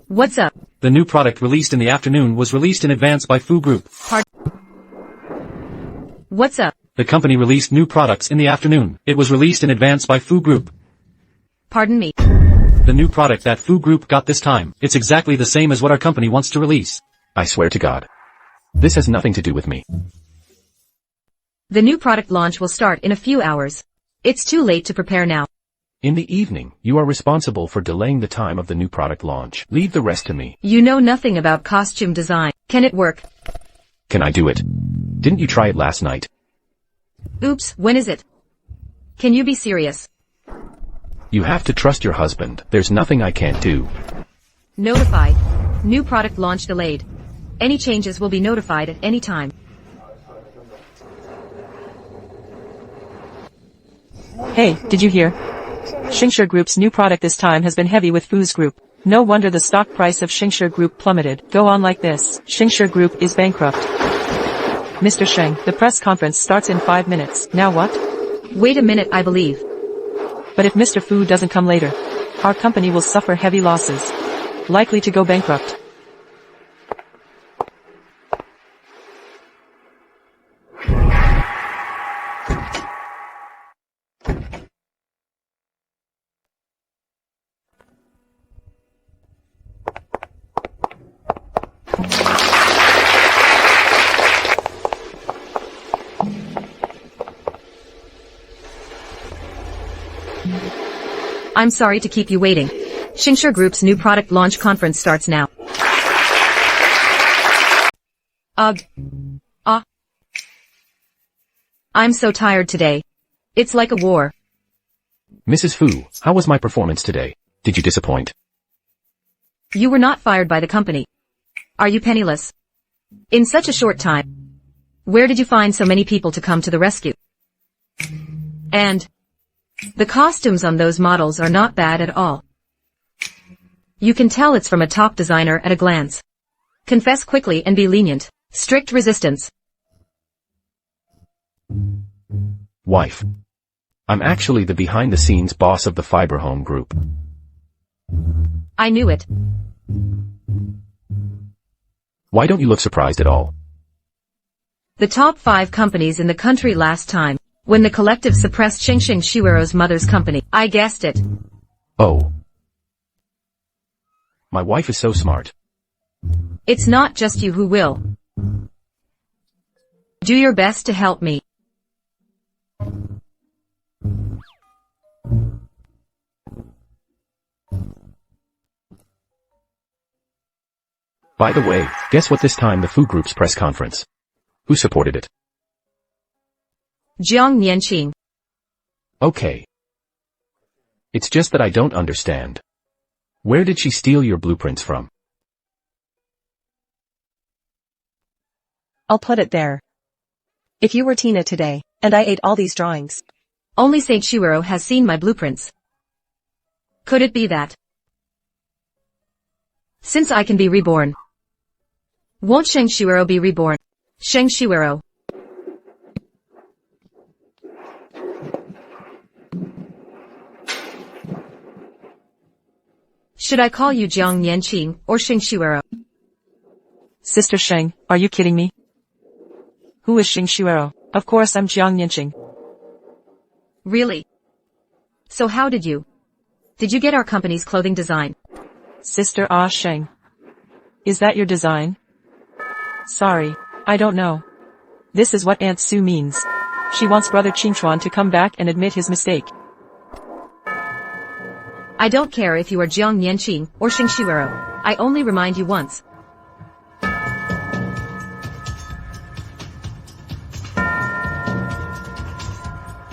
What's up? The new product released in the afternoon was released in advance by Fu Group. What's up? The company released new products in the afternoon. It was released in advance by Fu Group. Pardon me. The new product that Fu Group got this time, it's exactly the same as what our company wants to release. I swear to God. This has nothing to do with me. The new product launch will start in a few hours. It's too late to prepare now. In the evening, you are responsible for delaying the time of the new product launch. Leave the rest to me. You know nothing about costume design. Can it work? Can I do it? Didn't you try it last night? Oops, when is it? Can you be serious? You have to trust your husband. There's nothing I can't do. Notified. New product launch delayed. Any changes will be notified at any time. Hey, did you hear? Xingshi Group's new product this time has been heavy with Fu's Group. No wonder the stock price of Xingshi Group plummeted. Go on like this. Xingshi Group is bankrupt. Mr. Sheng, the press conference starts in 5 minutes. Now what? Wait a minute, I believe. But if Mr. Fu doesn't come later, our company will suffer heavy losses. Likely to go bankrupt. I'm sorry to keep you waiting. Xingshi Group's new product launch conference starts now. Ugh. I'm so tired today. It's like a war. Mrs. Fu, how was my performance today? Did you disappoint? You were not fired by the company. Are you penniless? In such a short time. Where did you find so many people to come to the rescue? And the costumes on those models are not bad at all. You can tell it's from a top designer at a glance. Confess quickly and be lenient. Strict resistance. Wife. I'm actually the behind-the-scenes boss of the Fiber Home Group. I knew it. Why don't you look surprised at all? The top 5 companies in the country last time, when the collective suppressed Xingxing Shuero's mother's company. I guessed it. Oh. My wife is so smart. It's not just you who will. Do your best to help me. By the way, guess what this time the Fu Group's press conference? Who supported it? Jiang Nianqing. Okay. It's just that I don't understand. Where did she steal your blueprints from? I'll put it there. If you were Tina today, and I ate all these drawings, Only Saint Shiwero has seen my blueprints. Could it be that? Since I can be reborn, won't Sheng Shiwero be reborn? Sheng Shiwero. Should I call you Jiang Nianqing or Sheng Shiwero? Sister Sheng, are you kidding me? Who is Sheng Shiwero? Of course I'm Jiang Nianqing. Really? So how did you get our company's clothing design? Sister Sheng. Is that your design? Sorry, I don't know. This is what Aunt Sue means. She wants Brother Qingchuan to come back and admit his mistake. I don't care if you are Jiang Nianqing or Sheng Shiwero. I only remind you once.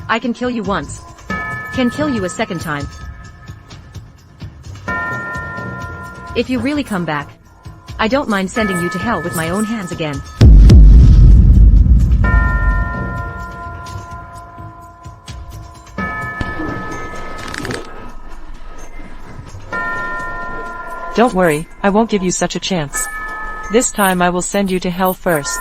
I can kill you once. Can kill you a second time. If you really come back, I don't mind sending you to hell with my own hands again. Don't worry, I won't give you such a chance. This time I will send you to hell first.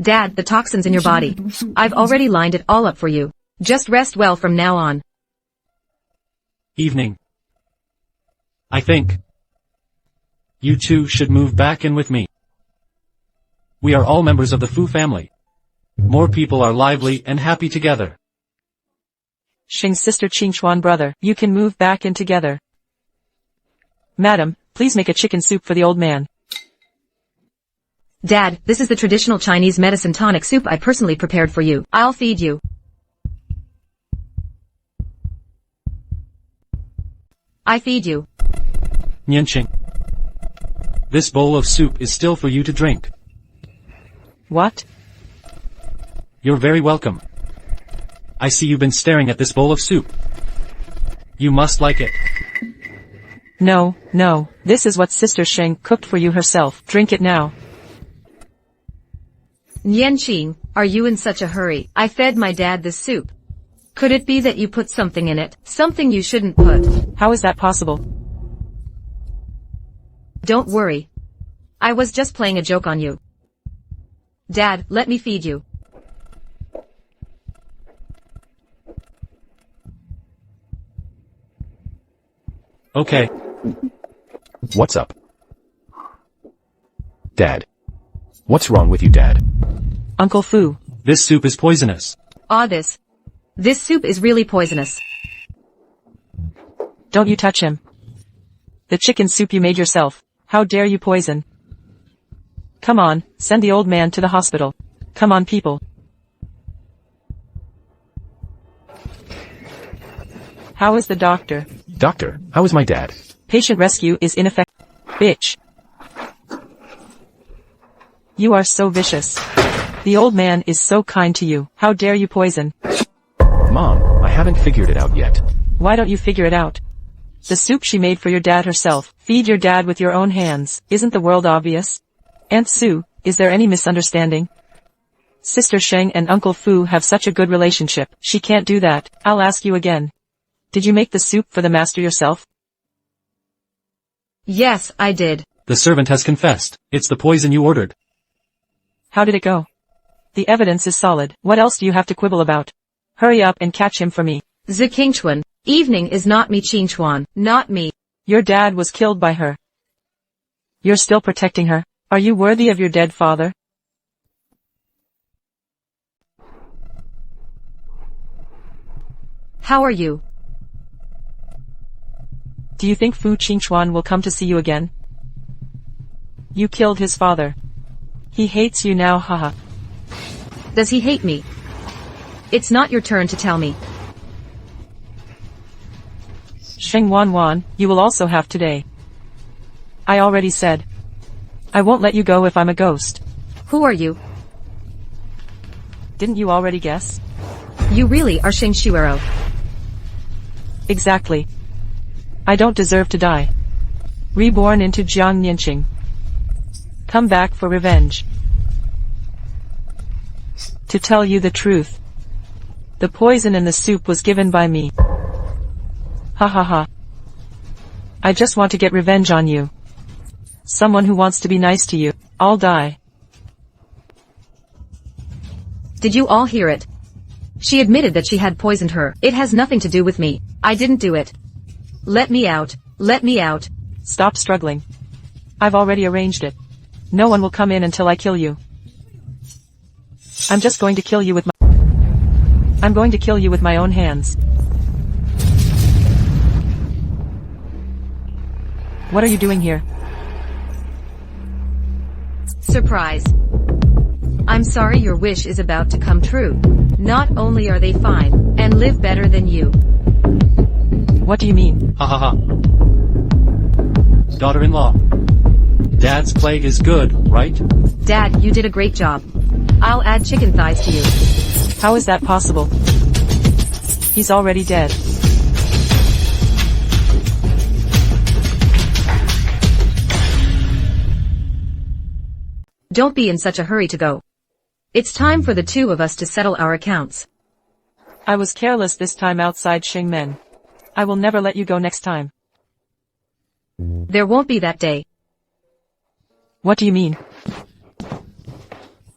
Dad, the toxins in your body. I've already lined it all up for you. Just rest well from now on. Evening. I think you two should move back in with me. We are all members of the Fu family. More people are lively and happy together. Sheng's sister Qingchuan brother, you can move back in together. Madam, please make a chicken soup for the old man. Dad, this is the traditional Chinese medicine tonic soup I personally prepared for you. I'll feed you. I feed you. Nianqing. This bowl of soup is still for you to drink. What? You're very welcome. I see you've been staring at this bowl of soup. You must like it. No, no, this is what Sister Sheng cooked for you herself. Drink it now. Nianqing, are you in such a hurry? I fed my dad this soup. Could it be that you put something in it? Something you shouldn't put. How is that possible? Don't worry. I was just playing a joke on you. Dad, let me feed you. Okay. What's up? Dad. What's wrong with you, Dad? Uncle Fu. This soup is poisonous. This soup is really poisonous. Don't you touch him. The chicken soup you made yourself. How dare you poison? Come on, send the old man to the hospital. Come on, people. How is the doctor? Doctor, how is my dad? Patient rescue is ineffective. Bitch. You are so vicious. The old man is so kind to you. How dare you poison? Mom, I haven't figured it out yet. Why don't you figure it out? The soup she made for your dad herself. Feed your dad with your own hands. Isn't the world obvious? Aunt Sue, is there any misunderstanding? Sister Sheng and Uncle Fu have such a good relationship. She can't do that. I'll ask you again. Did you make the soup for the master yourself? Yes, I did. The servant has confessed. It's the poison you ordered. How did it go? The evidence is solid. What else do you have to quibble about? Hurry up and catch him for me. Zeng Yitong. Evening is not me, Qingchuan. Not me. Your dad was killed by her. You're still protecting her. Are you worthy of your dead father? How are you? Do you think Fu Qingchuan will come to see you again? You killed his father. He hates you now, haha. Does he hate me? It's not your turn to tell me. Sheng Wanwan, you will also have today. I already said. I won't let you go if I'm a ghost. Who are you? Didn't you already guess? You really are Sheng Shiwero. Exactly. I don't deserve to die. Reborn into Jiang Nianqing. Come back for revenge. To tell you the truth, the poison in the soup was given by me. Ha ha ha. I just want to get revenge on you. Someone who wants to be nice to you. I'll die. Did you all hear it? She admitted that she had poisoned her. It has nothing to do with me. I didn't do it. Let me out. Let me out. Stop struggling. I've already arranged it. No one will come in until I kill you. I'm going to kill you with my own hands. What are you doing here? Surprise. I'm sorry your wish is about to come true. Not only are they fine, and live better than you. What do you mean? Ha ha ha. Daughter-in-law. Dad's plague is good, right? Dad, you did a great job. I'll add chicken thighs to you. How is that possible? He's already dead. Don't be in such a hurry to go. It's time for the two of us to settle our accounts. I was careless this time outside Qingmen. I will never let you go next time. There won't be that day. What do you mean?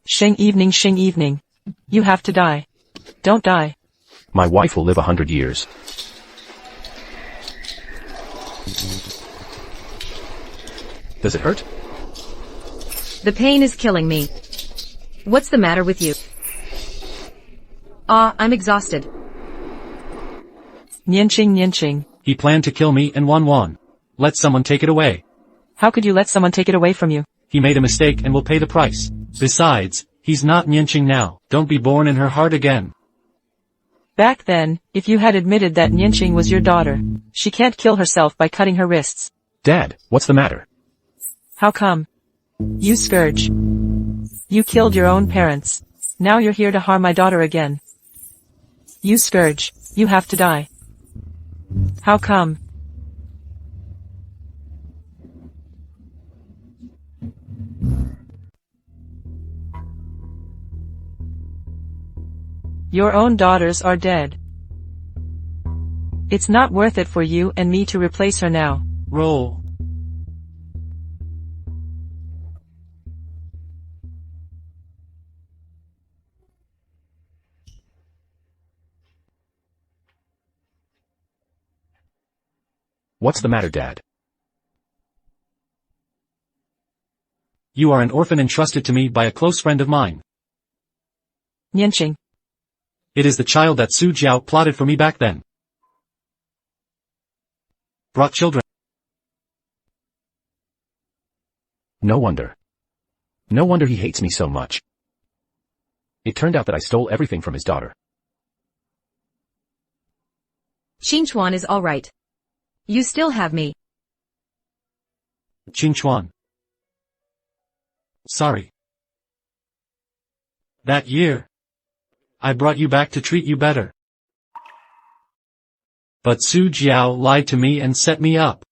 Xing evening. You have to die. Don't die. My wife will live 100 years. Does it hurt? The pain is killing me. What's the matter with you? I'm exhausted. Nianqing. He planned to kill me and Wan. Let someone take it away. How could you let someone take it away from you? He made a mistake and will pay the price. Besides, he's not Nianqing now. Don't be born in her heart again. Back then, if you had admitted that Nianqing was your daughter, she can't kill herself by cutting her wrists. Dad, what's the matter? How come? You scourge. You killed your own parents. Now you're here to harm my daughter again. You scourge. You have to die. How come? Your own daughters are dead. It's not worth it for you and me to replace her now. Roll. What's the matter, Dad? You are an orphan entrusted to me by a close friend of mine. Nianqing. It is the child that Su Jiao plotted for me back then. Brought children. No wonder. No wonder he hates me so much. It turned out that I stole everything from his daughter. Qingchuan is all right. You still have me. Qingchuan. Sorry. That year, I brought you back to treat you better. But Su Jiao lied to me and set me up.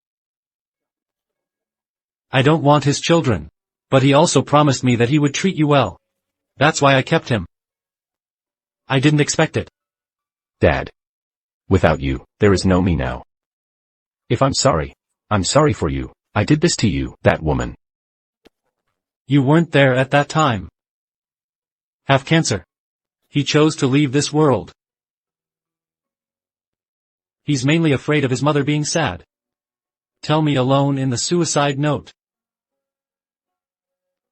I don't want his children, but he also promised me that he would treat you well. That's why I kept him. I didn't expect it. Dad. Without you, there is no me now. If I'm sorry for you. I did this to you, that woman. You weren't there at that time. Have cancer. He chose to leave this world. He's mainly afraid of his mother being sad. Tell me alone in the suicide note.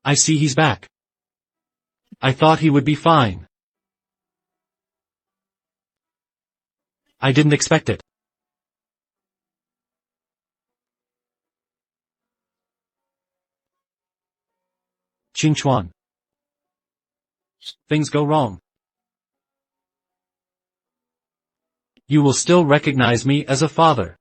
I see he's back. I thought he would be fine. I didn't expect it. Qingchuan. Things go wrong. You will still recognize me as a father.